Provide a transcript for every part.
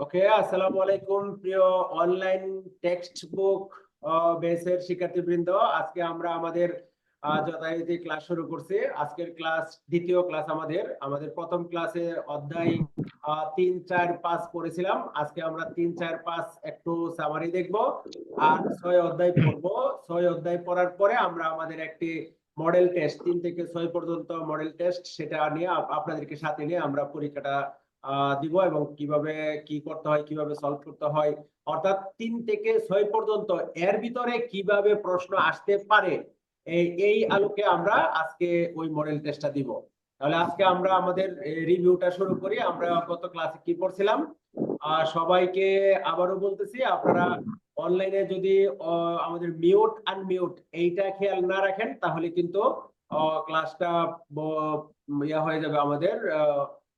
ওকে, আসসালামু আলাইকুম প্রিয় অনলাইন টেক্সট বুক বেসের শিক্ষার্থীবৃন্দ। আজকে আমরা আমাদের যথারীতি ক্লাস শুরু করছি। আজকের ক্লাস দ্বিতীয় ক্লাস। আমাদের প্রথম ক্লাসে অধ্যায় 3, 4, 5 পড়েছিলাম। আজকে আমরা 3, 4, 5 একটু সামারি দেখব আর 6 অধ্যায় পড়বো। 6 অধ্যায় পড়ার পরে আমরা আমাদের একটি মডেল টেস্ট 3 থেকে 6 পর্যন্ত মডেল টেস্ট, সেটা নিয়ে আপনাদেরকে সাথে নিয়ে আমরা পরীক্ষাটা দিব এবং কিভাবে কি করতে হয়, কিভাবে সলভ করতে হয়, অর্থাৎ 3 থেকে 6 পর্যন্ত এর ভিতরে কিভাবে প্রশ্ন আসতে পারে, এই আলোকে আমরা আজকে ওই মডেল টেস্টটা দিব। তাহলে আজকে আমরা আমাদের রিভিউটা শুরু করি। আমরা গত ক্লাসে কি পড়ছিলাম সবাইকে আবারও বলতেছি, আপনারা অনলাইনে যদি আমাদের মিউট আনমিউট এইটা খেয়াল না রাখেন তাহলে কিন্তু ক্লাসটা ইয়া হয়ে যাবে, আমাদের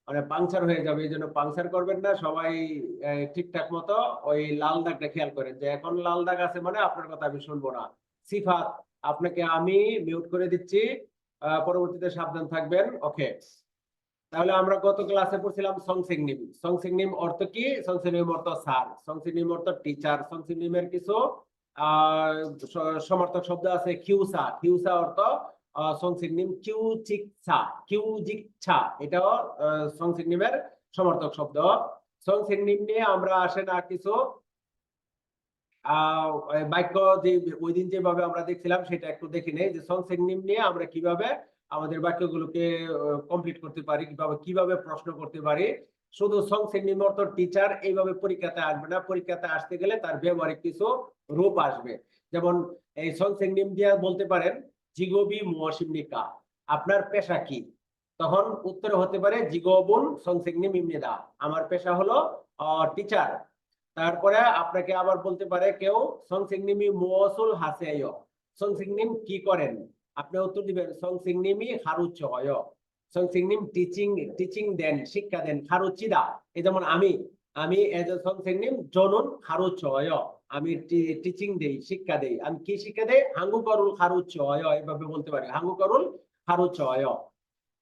মানে পাংচার হয়ে যাবে। এই জন্য পাংচার করবেন না, সবাই ঠিকঠাক মতো ওই লাল দাগটা খেয়াল করেন যে এখন লাল দাগ আছে মানে আপনার কথা আমি শুনবো না। সিফাত, আপনাকে আমি মিউট করে দিচ্ছি, পরবর্তীতে সাবধান থাকবেন। ওকে, তাহলে আমরা গত ক্লাসে পড়ছিলাম সংসিগনিম। সংসিগনিম অর্থ কি? সংসিগনিম অর্থ স্যার, সংসিগনিম অর্থ টিচার, সংসিগনিমের কিছু সমার্থক শব্দ আছে। কিউসা, কিউসা অর্থ সংসিগনিম কিউচিকছা, কিউজিকছা, এটাও সংসিগনিমের সমার্থক শব্দ। সংসিগনিম নিয়ে আমরা আসে না কিছু বাক্য, যে ওই দিন যেভাবে আমরা দেখছিলাম সেটা একটু দেখে নেই যে সংসিগনিম নিয়ে আমরা কিভাবে আমাদের বাক্যগুলোকে কমপ্লিট করতে পারি, কিভাবে প্রশ্ন করতে পারি। শুধু সংসিগনিম অর্থ টিচার এইভাবে পরীক্ষাতে আসবে না, পরীক্ষাতে আসতে গেলে তার ব্যবহারিক কিছু রূপ আসবে। যেমন এই সংসিগনিম দিয়ে বলতে পারেন জিগোবি মুয়াশিমনিকা, আপনার পেশা কি? তখন উত্তর হতে পারে জিগোবুন সংসিগনিম ইমনিদা, আমার পেশা হলো টিচার। তারপরে আপনাকে আবার বলতে পারে কেউ সংসিগনিমি মুওসুল হাসেয়, সংসিগনিম কি করেন? আপনি উত্তর দিবেন সংসিগনিমি হারুচয়, সংসিগনিম টিচিং, টিচিং দেন, শিক্ষা দেন। হারুচিদা, এই যেমন আমি, আমি এজ এ সংসিগনিম জনুন হারুচয়, আমি টিচিং দেই, শিক্ষা দেই। আমি কি শিক্ষা দেই? হাঙ্গু করুল হারুচয়, এভাবে বলতে পারি হাঙ্গু করুল হারুচয়।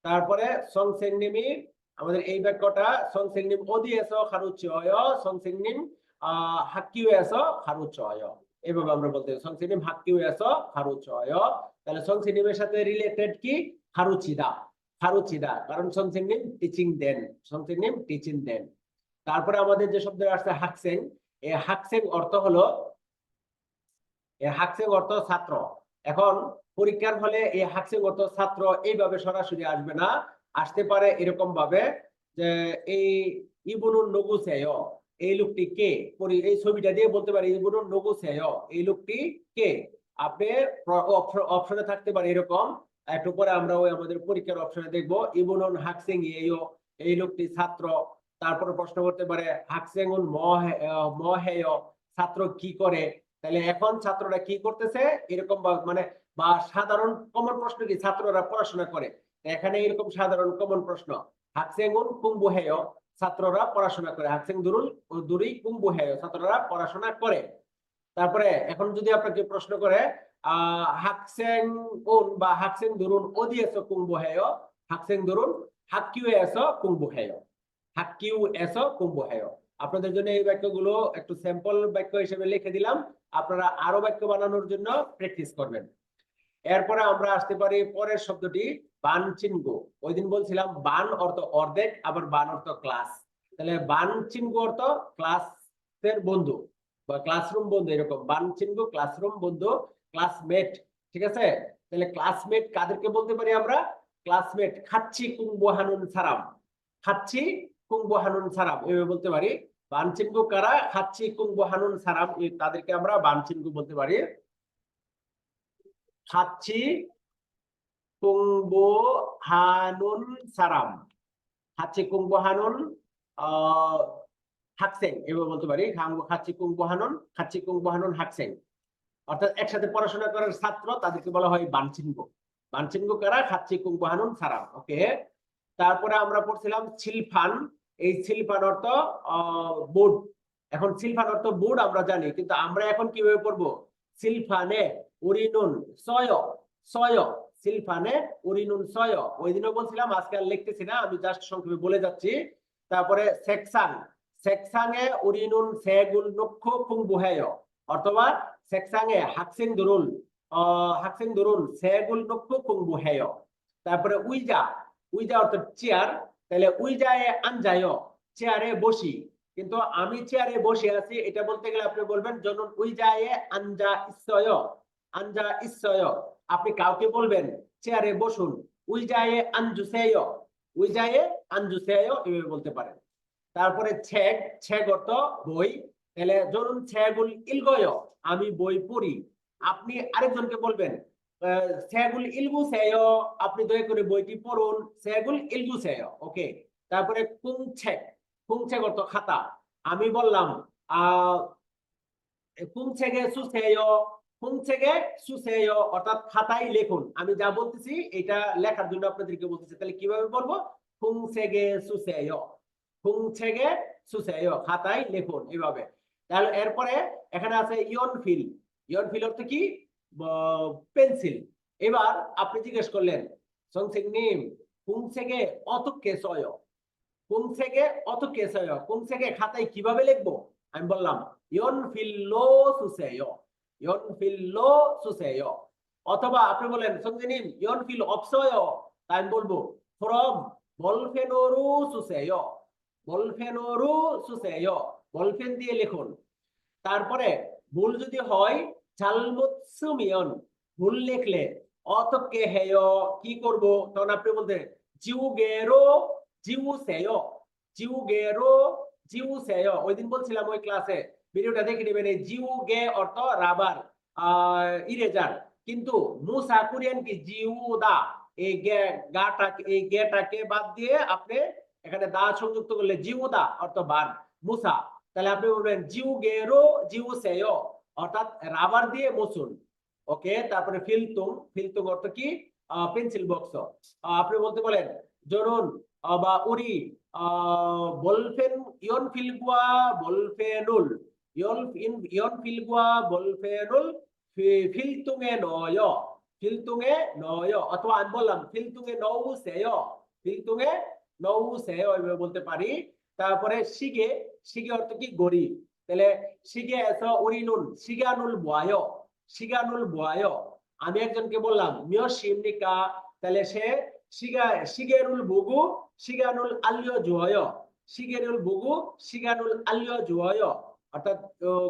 তারপরে সংসিগনিমি, আমাদের এই বাক্যটা সংসিগনিম ওদিএস হারুচয়, সংসিগনিম হাক্কিউএস হারুচয়, এভাবে আমরা বলতে পারি সংসিগনিম হাক্কিউএস হারুচয়। তাহলে সংসিগনিমের সাথে রিলেটেড কি? হারুচিদা, হারুচিদা, কারণ সংসিগনিম টিচিং দেন, সংসিগনিম টিচিং দেন। তারপরে আমাদের যে শব্দ আসছে হাকসেং, এই হাকসেং অর্থ হলো, হাকসেং অর্থ ছাত্র। এখন পরীক্ষার হলে এই হাকসেং অর্থ ছাত্র এইভাবে সরাসরি আসবে না, আসতে পারে এরকম ভাবে যে এই ইবনুন নগুসেয়, এই লোকটি কে? এই ছবিটা দিয়ে বলতে পারি ইবনুন নগুসেয়, এই লোকটি কে? আপনি অপশনে থাকতে পারে এরকম, একটু পরে আমরা ওই আমাদের পরীক্ষার অপশনে দেখবো ইবনুন হাকসেং ইয়েও, এই লোকটি ছাত্র। তারপরে প্রশ্ন করতে পারে হাকসেংউন মহেয়, ছাত্র কি করে? তাহলে এখন ছাত্ররা কি করতেছে এরকম মানে বা সাধারণ কমন প্রশ্ন কি? ছাত্ররা পড়াশোনা করে। এখানে এরকম সাধারণ কমন প্রশ্ন হাকসেংউন কুম্বুহেয়, ছাত্ররা পড়াশোনা করে। হাকসেং দুরুল দুরি কুম্বুহেয়, ছাত্ররা পড়াশোনা করে। তারপরে এখন যদি আপনাকে প্রশ্ন করে হাকসেং উন বা হাকসেং দুরুন ওদিয়েছ কুম্বুহেয়, হাকসেং দুরুন হাক্কিউ এস কুম্বুহেয়, হাক্কিউ এস কুম্বুহেয়। আপনাদের জন্য এই বাক্যগুলো একটু স্যাম্পল বাক্য হিসেবে লিখে দিলাম, আপনারা আরো বাক্য বানানোর জন্য প্র্যাকটিস করবেন। এরপরে আমরা আসতে পারি পরের শব্দটি বান চিনগো। ওই দিন বলছিলাম বান অর্থ অর্ধেক, আবার বান অর্থ ক্লাস। তাহলে বান চিনগো অর্থ ক্লাসের বন্ধু বা ক্লাসরুম বন্ধু, এরকম বান চিনগো ক্লাসরুম বন্ধু, ক্লাসমেট। ঠিক আছে, তাহলে ক্লাসমেট কাদেরকে বলতে পারি আমরা? ক্লাসমেট খাচ্ছি কুম্বো হানুন সারাম, খাচ্ছি কুম্বো হানুন সারাম এভাবে বলতে পারি। বান চিনগো কারা? খাচ্ছি কুম্বো হানুন সারাম, তাদেরকে আমরা বান চিনগো বলতে পারি। খাচ্ছি কুংবো হানুন সারাম, খাচ্ছি কুংবো হানুন হাকসেং এভাবে বলতে পারি। খাচ্ছি কুংবো হানুন, খাচ্ছি কুংবো হানুন হাকসেং, অর্থাৎ একসাথে পড়াশোনা করার ছাত্র, তাদেরকে বলা হয় বানচিনগো। বানচিনগো কারা? খাচ্ছি কুংবো হানুন সারাম। ওকে, তারপরে আমরা পড়ছিলাম সিলফান। এই সিলফান অর্থ বোর্ড। এখন সিলফান অর্থ বোর্ড আমরা জানি, কিন্তু আমরা এখন কিভাবে পড়বো? সিলফানে উরিনুন সয়, সয়, সিলফানে উরিনুন সয়। ওই দিনও বলছিলাম, আজকে আর লিখতেছি না, আমি জাস্ট সংক্ষেপে বলে যাচ্ছি। তারপরে সেকশন, 색상에 우리는 색을 넣고 공부해요. অথবা 색상에 학생들은 색을 넣고 공부해요. তারপরে উইজা অর্থ চেয়ার, তাহলে উইজায়ে আনজায়, চেয়ারে বসি। কিন্তু আমি চেয়ারে বসে আছি এটা বলতে গেলে আপনি বলবেন জনুন উইজায়ে আনজা ইসয়। আপনি কাউকে বলবেন চেয়ারে বসুন, উইজায়ে আনজুসেয় এভাবে বলতে পারেন। তারপরে ছেগ অর্থ বই, তাহলে ধরুন ছেগুল ইলগয়, আমি বই পড়ি। আপনি আরেকজনকে বলবেন ছেগুল ইলগুসেয়, আপনি দয়া করে বইটি পড়ুন, ছেগুল ইলগুসেয়। ওকে। তারপরে কুংছেগ অর্থ খাতা, আমি বললাম কুংছেগে অর্থাৎ খাতায় লিখুন। আমি যা বলতেছি এটা লেখার জন্য আপনাদেরকে বলতেছি, তাহলে কিভাবে বলবো? কুংছেগে সুসেয়, খাতায় লিখুন, এইভাবে। তাহলে এরপরে এখানে আছে ইয়নফিল অর্থ কি? পেন্সিল। এবার আপনি জিজ্ঞেস করলেন সংসিগনিম কুংছেগে কুংছেগে খাতায় কিভাবে লিখবো? আমি বললাম ইয়নফিল্লো সুসেয়। অথবা আপনি বলেন সংসিগনিম ইয়নফিল অপসয়, তাই আমি বলবো ফ্রম বলফেনোরু সুসেয়, বলফেন দিয়ে লিখুন। তারপরে ভুল যদি হয় চালমুৎসুমিয়ন, ভুল লিখলে অতকে হেয় কি করব? তখন আপনি বলতে জিউগেরো ওই দিন বলছিলাম ওই ক্লাসে, ভিডিওটা দেখে নেবেন। এই জিউগে অর্থ রাবার, ইরেজার, কিন্তু মুসা কোরিয়ান কি জিউদা, এই গেটাকে বাদ দিয়ে আপনি এখানে দা সংযুক্ত করলে জিউদা অর্থ বার মুসা। তাহলে আপনি বলবেন জিউসেয় অর্থাৎ রাবার দিয়ে মুছুন। ওকে। তারপরে ফিলতুং অর্থ কি? Pencil box. আপনি বলতে বলেন জরুন বা উরি বলফেন ইয়নফিলগুয়া বলফেনুল ফিলতুঙে নয়, অথবা আমি বললাম ফিলতুঙে নউসেয় এভাবে বলতে পারি। তারপরে শিগে অর্থ কি? ঘড়ি। তাহলে শিগে এসো উরিনুন শিগানুল বয়। আমি একজনকে বললাম মিয় শিমনিকা, তাহলে সে শিগেরুল বুগু শিগানুল আল্লিয় অর্থাৎ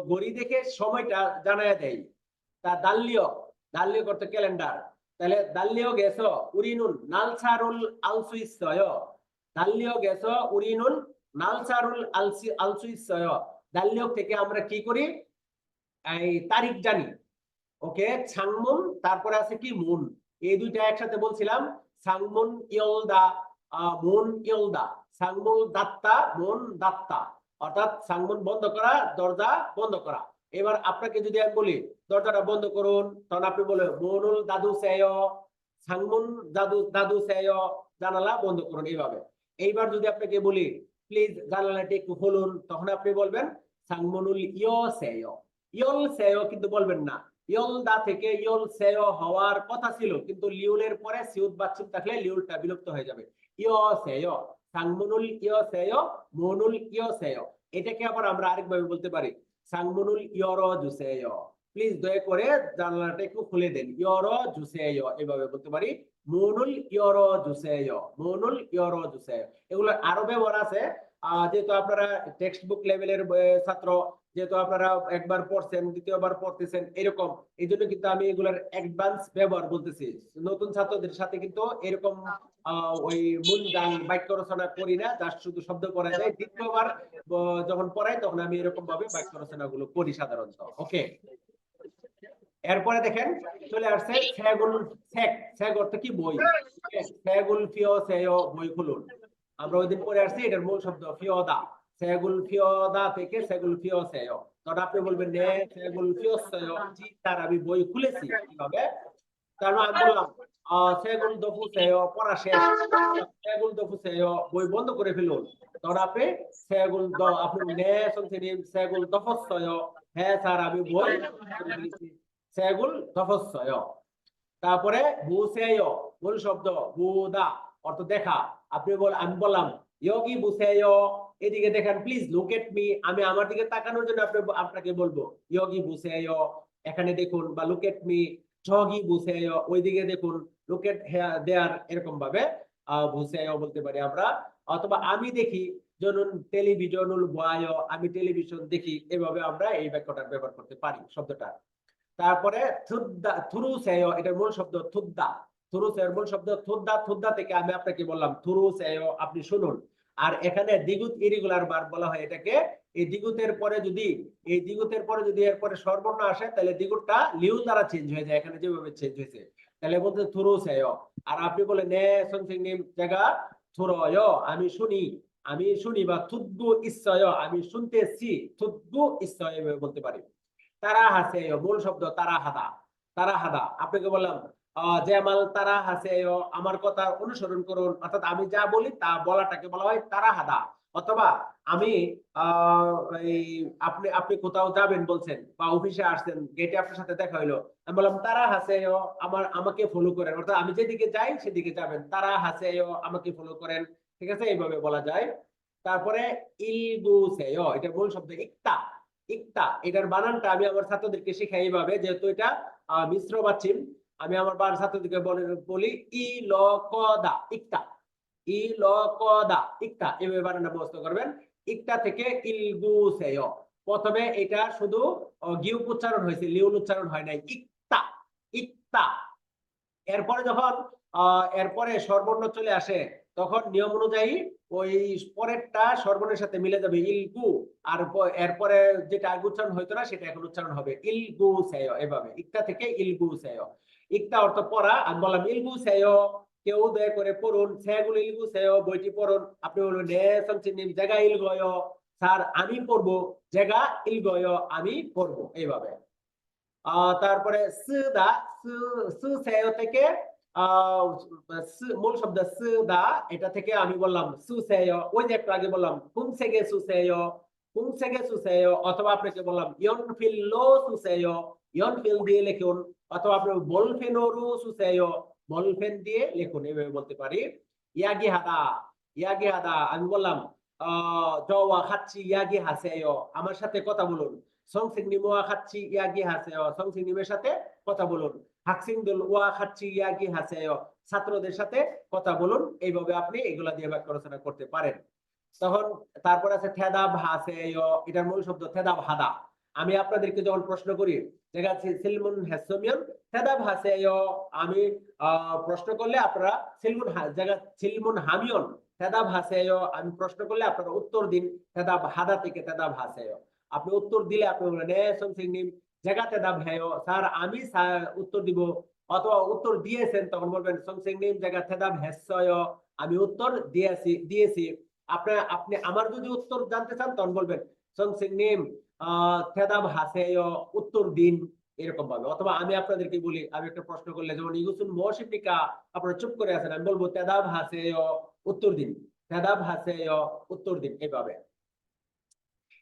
ঘড়ি দেখে সময়টা জানায় দেয়। তা দাল্লিয় করতে ক্যালেন্ডার, তাহলে দাল্লিয় গেছ উরিনুন নালসারুল আলসুইসয়। দাল্লিয় থেকে আমরা কি করি? এই তারিখ জানি। ওকে। ছাংমুন, তারপরে আছে কি? মুন। এই দুইটা একসাথে বলছিলাম, সাংমুন ইয়লদা, মুন ইয়লদা। সাংমুন দাত্তা, মুন দাত্তা, অর্থাৎ সাংমুন বন্ধ করা, দরজা বন্ধ করা। এবার আপনাকে যদি আমি বলি দরজাটা বন্ধ করুন, তখন আপনি বলবেন মুনুল দাদু সেয়, সাংমুন দাদু সেয়, জানালা বন্ধ করুন, এইভাবে। এইবার যদি আপনাকে বলি প্লিজ জানালাটি একটু খুলুন, তখন আপনি বলবেন সাংমুনুল ইয়ল সেয়, কিন্তু বলবেন না। ইয়লদা থেকে ইয়ল সেয় হওয়ার কথা ছিল, কিন্তু লিউলের পরে সিউত বাচ্চুত থাকলে লিউলটা বিলুপ্ত হয়ে যাবে। সাংমুনুল মুনুল এটাকে আবার আমরা আরেকভাবে বলতে পারি সাংমুনুল জুসেয়। প্লিজ দয়া করে জানালাটা একটু খুলে দেন, জুসেয় এভাবে বলতে পারি। মুনুল জুসেয়। এগুলো আরো ব্যবহার আছে। যেহেতু আপনারা টেক্সট বুক লেভেলের ছাত্র, যেহেতু আপনারা একবার পড়ছেন, দ্বিতীয়বার পড়তেছেন, এরকম, এই জন্য কিন্তু আমি এগুলোর অ্যাডভান্স ব্যবহার বলতেছি। নতুন ছাত্রদের সাথে কিন্তু এরকম ওই মূল বাক্য রচনা করি না, জাস্ট শুধু শব্দ করা যায়। দ্বিতীয়বার যখন পড়াই তখন আমি এরকম ভাবে বাক্য রচনা গুলো করি সাধারণত। ওকে। এরপরে দেখেন চলে আসছে সেগ অর্থ কি? বই। সেগুল ফিওসেয়, বই খুলুন। আমরা ওই দিন পরে আসছি, এটার মূল শব্দ ফিওদা। সেগুল ফিওদা থেকে সেগুল ফিওসেয়। তখন আপনি বলবেন নে সেগুল ফিওসেয়, জি স্যার আমি বই খুলেছি। কিভাবে? কারণ আমি বললাম সেগুল দফুসেয়, পড়া শেষ। সেগুল দফুসেয়, বই বন্ধ করে ফেলুন। তখন আপনি আপনি নে শুনছেন সেগুল দফসয়, হ্যাঁ স্যার আমি বই খুলেছি। সেগুল দফসয়। তারপরে বুসেয়, মূল শব্দ বুদা অর্থ দেখা। আমি বললাম ইয়োগি বুসেয়ো, এদিকে দেখেন প্লিজ লুক এট মি, আমি আমার দিকে তাকানোর জন্য আপনাকে বলবো ইয়োগি বুসেয়ো, এখানে দেখুন, বা লুক এট মি, জগি বুসেয়ো, ওইদিকে দেখুন, লুক এট দেয়ার, এরকম ভাবে বুসেয়ো বলতে পারি আমরা। অথবা আমি দেখি, জনুন টেলিভিশনুল বয়, আমি টেলিভিশন দেখি, এভাবে আমরা এই বাক্যটা ব্যবহার করতে পারি শব্দটা। তারপরে থুরুসেয়, এটার মূল শব্দ থুদ্দা, থুরুসের মূল শব্দ থুদ্দা, থুদ্দা থেকে আমি আপনাকে বললাম থুরুসেয়, আপনি শুনুন। আর এখানে দ্বিগুত ইরেগুলার ভার্ব বলা হয় এটাকে। এই দ্বিগুতের পরে যদি এরপরে স্বরবর্ণ আসে, তাহলে দ্বিগুতটা লিউ দ্বারা চেঞ্জ হয়ে যায়, এখানে যেভাবে চেঞ্জ হয়েছে, তাহলে বলতে থুরুসেয়। আর আপনি বলেন নে সংসিং নিম জায়গা থুরয়, আমি শুনি, বা থুদ্দু ইচ্ছয়, আমি শুনতেছি, থুদ্দু ইচ্ছয় বলতে পারি। তারা হাসে, মূল শব্দ তারা হাদা, তারা হাদা, আপনাকে বললাম জেমাল তারা হাসে, আমার কথা অনুসরণ করুন, অর্থাৎ আমি যা বলি তা বলাটাকে বলা হয় তারা হাদা। অথবা আমি এই আপনি কোথাও যাবেন বলছেন, বা অফিসে আসছেন, গেটে আপনার সাথে দেখা হইলো, আমি বললাম তারা হাসে, আমাকে ফলো করেন, অর্থাৎ আমি যেদিকে যাই সেদিকে যাবেন, তারা হাসে, আমাকে ফলো করেন। ঠিক আছে, এইভাবে বলা যায়। তারপরে ইলগুসেয়, এটা মূল শব্দ ইক্তা, ইক্তা, এটার বানানটা আমি আমার ছাত্রদেরকে শেখাই এইভাবে, যেহেতু এটা মিশ্র বাচিম, আমি আমার ছাত্রদেরকে বলি ই ল ক দা, ইক্তা, ই ল ক দা, ইক্তা, এভাবে বানানটা মুখস্থ করবেন। ইক্তা থেকে ইলগুসেয়, প্রথমে এটা শুধু গিউ উচ্চারণ হয়েছে, লিউল উচ্চারণ হয় নাই, ইক্তা, ইক্তা। এরপরে যখন এরপরে স্বরবর্ণ চলে আসে, তখন নিয়ম অনুযায়ী ওই পরেরটা স্বরবর্ণের সাথে মিলে যাবে ইলগু, আর এরপরে যেটা আগে উচ্চারণ হইতো না সেটা এখন উচ্চারণ হবে ইলগু সেয়, এভাবে ইক্তা থেকে ইলগু সেয়। ইক্তা অর্থ পড়া, আমি বললাম ইলগু সেয়, কেউ দয়া করে পড়ুন, সেগুলো ইলগু সেয়, বইটি পড়ুন। আপনি বলবেন নে সংচিনিম জায়গা ইলগয়, স্যার আমি পড়বো, জায়গা ইলগয়, আমি পড়বো, এইভাবে। তারপরে সুদা, সুসেয় থেকে মূল শব্দ সুদা, এটা থেকে আমি বললাম সুসেয়, ওই যে একটু আগে বললাম কুমসেগে সুসেয়, কুমসেগে সুসেয়, অথবা আপনাকে বললাম ইয়ন ফিল লো সুসেয়, ইয়ন ফিল দিয়ে লিখুন, অথবা আপনি বলফেনোরু সুসেয়, বলফেন দিয়ে লিখুন, এভাবে বলতে পারি। ইয়াগি হাদা, ইয়াগি হাদা, আমি বললাম জওয়া খাচ্ছি, ইয়াগি হাসেয়, আমার সাথে কথা বলুন, সংসিং নিমোয়া খাচ্ছি ইয়াগি হাসেয়, সংসিং নিমের সাথে কথা বলুন, হাকসিং দল ওয়া খাচ্ছি ইয়াগি হাসেয়, ছাত্রদের সাথে কথা বলুন, এইভাবে আপনি এগুলা দিয়ে বাক্য রচনা করতে পারেন। তখন তারপর আছে থেদাব হাসেয়, এটার মূল শব্দ থেদাব হাদা। আমি আপনাদেরকে যখন প্রশ্ন করি দেখা যাচ্ছে সিলমুন হেসমিয়ন থেদাব হাসেয়, আমি প্রশ্ন করলে আপনারা সিলমুন হামিয়ন থেদাব হাসেয়, আমি প্রশ্ন করলে আপনারা উত্তর দিন থেদাব হাদা থেকে থেদাব হাসেয়। আপনি উত্তর দিলে আপনি বলবেন জায়গাতে দাব হ্যাঁ স্যার, আমি উত্তর দিব, অথবা উত্তর দিয়েছেন তখন বলবেন সংসিং নিম জায়গাতে দাব হ্যাঁ, আমি উত্তর দিয়েছি। আপনি আমার যদি উত্তর জানতে চান তখন বলবেন সংসিং নিম থেদাব হাসেয়, উত্তর দিন, এরকম ভাবে। অথবা আমি আপনাদেরকে বলি, আমি একটা প্রশ্ন করলে যেমন ইগুসুন মহসিপিকা, আপনারা চুপ করে আছেন, আমি বলবো তেদাব হাসেয়, উত্তর দিন, তেদাব হাসেয়, উত্তর দিন, এইভাবে।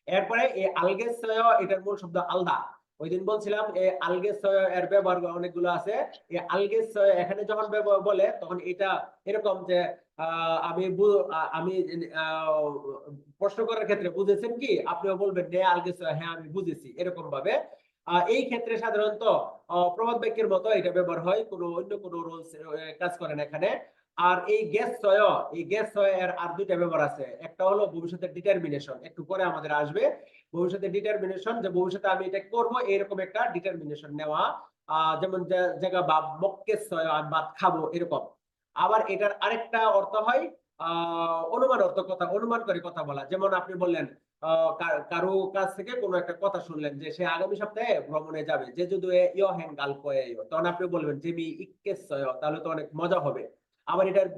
এরপরে এই আলগেসয়, এটার মূল শব্দ আলদা। ওই দিন বলছিলাম এই আলগেসয় এর ব্যবহার অনেকগুলো আছে। এই আলগেসয় এখানে যখন বলে তখন এটা এরকম যে আমি প্রশ্ন করার ক্ষেত্রে বুঝেছেন কি, আপনিও বলবেন নে আলগেসয়, হ্যাঁ আমি বুঝেছি, এরকম ভাবে। এই ক্ষেত্রে সাধারণত প্রবাদ বাক্যের মতো এটা ব্যবহার হয়, কোনো অন্য কোনো রুলস কাজ করে না এখানে। আর এই গ্যাস এর আর দুইটা ব্যবহার আছে, একটা হলো ভবিষ্যতের ডিটারমিনেশন, একটু পরে আমাদের আসবে ভবিষ্যতের ডিটারমিনেশন, যে ভবিষ্যতে আমি এটা করব, এরকম একটা ডিটারমিনেশন নেওয়া, যেমন জায়গা বা মক্কেসয়, আমি ভাত খাবো, এরকম। আবার এটার আরেকটা অর্থ হয় অনুমান করে কথা বলা, যেমন আপনি বললেন কারো কাছ থেকে কোনো একটা কথা শুনলেন যে সে আগামী সপ্তাহে ভ্রমণে যাবে, যে যদি তখন আপনি বলবেন যে মি ইক্কেসয়, তাহলে তো অনেক মজা হবে। আবার এটার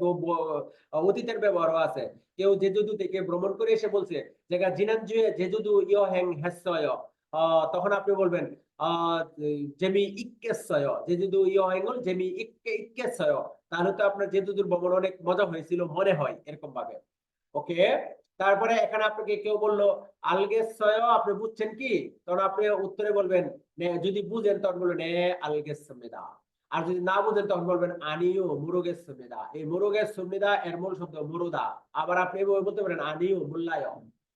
অতীতের ব্যবহারও আছে, কেউ জেজুদু থেকে ভ্রমণ করে এসে বলছে জায়গা জিনানজুয়ে জেজুদু হ্যাং হ্যাসয়, তখন আপনি বলবেন জেমি ইক্কেসয়, জেজুদু হ্যাঙ্গল জেমি ইক্কেসয়, তাহলে তো আপনার জেজুদুর ভ্রমণ অনেক মজা হয়েছিল মনে হয়, এরকম ভাবে। ওকে, তারপরে এখানে আপনাকে কেউ বললো আলগেসয়, আপনি বুঝছেন কি, তখন আপনি উত্তরে বলবেন যদি বুঝেন তখন বলবেন আলগেসমেদা। আর যদি না বুঝেন তখন বলবেন আনিও মুরুগের সুমিদা। এই মুরুগের সুমিদা এর মূল শব্দ মুরুদা। আবার আপনি বলতে পারেন আনিও মুল্লায়,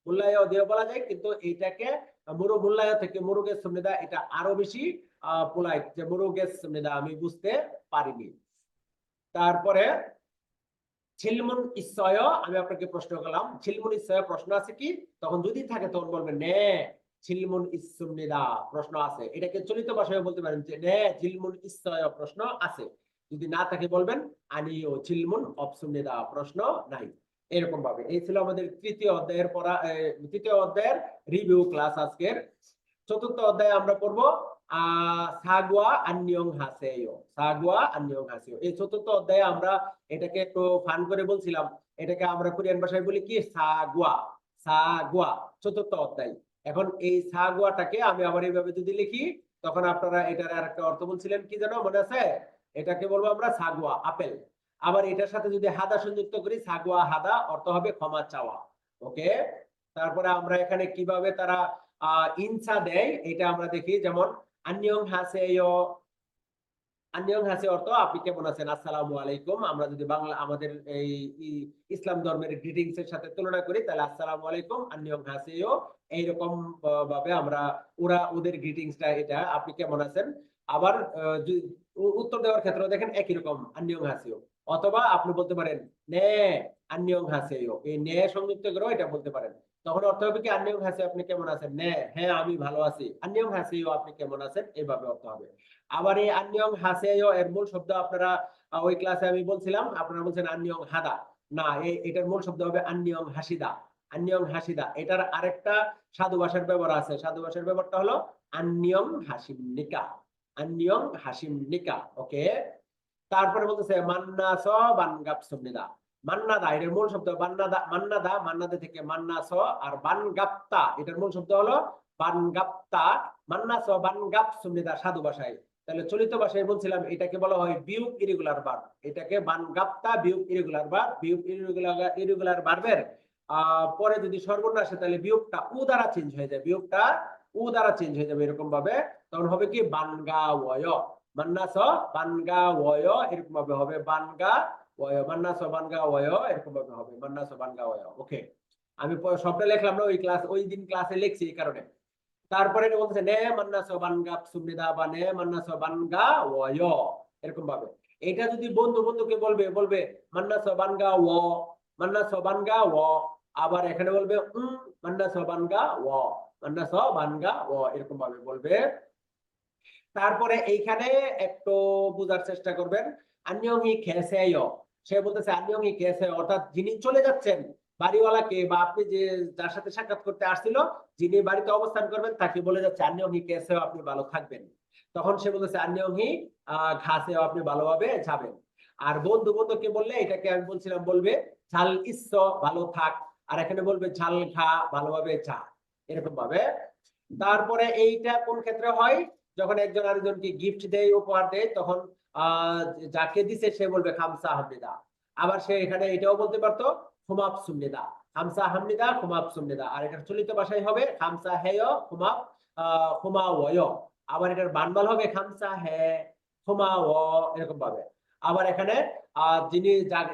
মুল্লায় দিয়ে বলা যায়, কিন্তু এইটাকে মুল্লায় থেকে মুরুগের সুমিদা এটা আরো বেশি পোলাইট, যে মুরুগের সুমিদা আমি বুঝতে পারিনি। তারপরে ছিলমুন ইসয়, আমি আপনাকে প্রশ্ন করলাম ছিলমুন ইসয় প্রশ্ন আছে কি, তখন যদি থাকে তখন বলবেন নে ছিলমুন ইসুমনিদা প্রশ্ন আছে। এটাকে চলিত ভাষায় বলতে পারেন যে নে ছিলমুন ইসয় প্রশ্ন আছে। যদি না থাকে বলবেন আনিও ছিলমুন অপসুমনিদা প্রশ্ন নাই। এরকম ভাবে এই ছিল আমাদের তৃতীয় অধ্যায়ের রিভিউ ক্লাস আজকের। চতুর্থ অধ্যায়ে আমরা পড়বো সাগুয়া আন্নিয়ং হাসেয়, সাগুয়া আন্নিয়ং হাসেয়। এই চতুর্থ অধ্যায়ে আমরা এটাকে একটু ফান করে বলছিলাম, এটাকে আমরা কোরিয়ান ভাষায় বলি কি সাগুয়া, সাগুয়া চতুর্থ অধ্যায়। এখন এই সাগুয়াটাকে আমি আবার এইভাবে যদি লিখি তখন আপনারা এটার আরেকটা অর্থ বলছিলেন কি যেন মনে আছে, এটাকে বলবো আমরা সাগুয়া আপেল। আবার এটার সাথে যদি হাদা সংযুক্ত করি সাগুয়া হাদা, অর্থ হবে ক্ষমা চাওয়া। ওকে, তারপরে আমরা এখানে কিভাবে তারা ইনসা দেয় এটা আমরা দেখি। যেমন আন্নিয়ং হাসেয়, আন্নিয়ং হাসে অর্থ আপনি কেমন আছেন, আসসালামু আলাইকুম। আমরা যদি বাংলা আমাদের এই ইসলাম ধর্মের গ্রিটিংস এর সাথে তুলনা করি তাহলে আসসালামু আলাইকুম আন্নিয়ং হাসেয়, এইরকম ভাবে আমরা ওদের গ্রিটিংসটা এটা আপনি কেমন আছেন। আবার উত্তর দেওয়ার ক্ষেত্রে দেখেন একই রকম আন্নিয়ং হাসেয়। অথবা আপনি বলতে পারেন নে আন্নিয়ং হাসেয়, এই নে সংযুক্ত করে এটা বলতে পারেন। তখন অর্থ হবে কি আন্নিয়ং হাসে আপনি কেমন আছেন, নে হ্যাঁ আমি ভালো আছি, আন্নিয়ং হাসেয় আপনি কেমন আছেন, এইভাবে অর্থ হবে। আবার এই আন্নিয়ং হাসেয় এর মূল শব্দ আপনারা ওই ক্লাসে আমি বলছিলাম, আপনারা বলছেন আন্নিয়ং হাদা, না এটার মূল শব্দ হবে আন্নিয়ং হাসিদা, আন্নিয়ং হাসিদা। এটার আরেকটা সাধু ভাষার ব্যবহার আছে, সাধু ভাষার ব্যবহারটা হলো আন্নিয়ং হাসিমনিকা, আন্নিয়ং হাসিমনিকা। ওকে, তারপরে বলতেছে মান্নাস বানগাপ সুমনিদা, মান্নাদা এটার মূল শব্দ বান্নাদা, মান্নাদা মান্নাদা থেকে মান্নাস, আর বানগাপ্তা এটার মূল শব্দ হলো বানগাপ্তা, মান্নাস বানগাপ সুমনিদা সাধু ভাষায়। তাহলে চলিত ভাষায় বলছিলাম এটাকে বলা হয় বিয়োগ ইরেগুলার ভার্ব, এটাকে বানগাপ্তা বিয়োগ ইরেগুলার ভার্ব। বিয়োগ ইরেগুলার ভার্বের পরে যদি সর্বনাম আসে তাহলে বিয়োগটা উ দ্বারা চেঞ্জ হয়ে যায়, বিয়োগটা উ দ্বারা চেঞ্জ হয়ে যাবে এরকম ভাবে, তখন হবে কি বানগা ওয়, মান্নাস বানগা ওয় এরকম ভাবে হবে, বানগা ওয় মান্নাস বানগা ওয় এরকম ভাবে হবে, মান্নাস বানগা ওয়। ওকে, আমি সবটা লিখলাম না, ওই দিন ক্লাসে লিখছি এই কারণে। তারপরে এটা বলতেছে নে মান্নাস বানগাপ সুমনিদা বা নে মান্নাস বানগা ওয় এরকম ভাবে। এটা যদি বন্ধুকে বলবে মান্নাস বানগা ও, মান্নাস বানগা ও। আবার এখানে বলবে মান্নাস বানগা ও, মান্নাস বানগা ও এরকম ভাবে বলবে। তারপরে এইখানে একটু বোঝার চেষ্টা করবেন, আন্যহি খেসেয়, সে বলতেছে আন্যহি খেসে, অর্থাৎ যিনি চলে যাচ্ছেন বাড়িওয়ালাকে বা আপনি যে যার সাথে সাক্ষাৎ করতে আসছিল, যিনি বাড়িতে অবস্থান করবেন তাকে বলে যাচ্ছে আন্যহি খেসেও আপনি ভালো থাকবেন। তখন সে বলতেছে আন্যহি ঘাসেও আপনি ভালোভাবে যাবেন। আর বন্ধুকে বললে এটাকে আমি বলছিলাম বলবে ঝাল ইস্স ভালো থাক, আর এখানে বলবে ঝাল খা ভালোভাবে চা এরকম ভাবে। তারপরে এইটা কোন ক্ষেত্রে হয়, যখন একজন আরেকজনকে গিফট দেয় উপহার দেয় তখন যাকে দিছে সে বলবে খামসা হামনিদা। আবার সে এখানে এটাও বলতে পারতো খুমাপ সুমনিদা, খামসা হামনিদা খুমাপ সুমনিদা। আর এটার চলিত ভাষায় হবে খামসা হেয় খুমাপ খুমা ওয়। আবার এটার বানবাল হবে খামসা হে খুমা ও এরকম ভাবে। আবার এখানে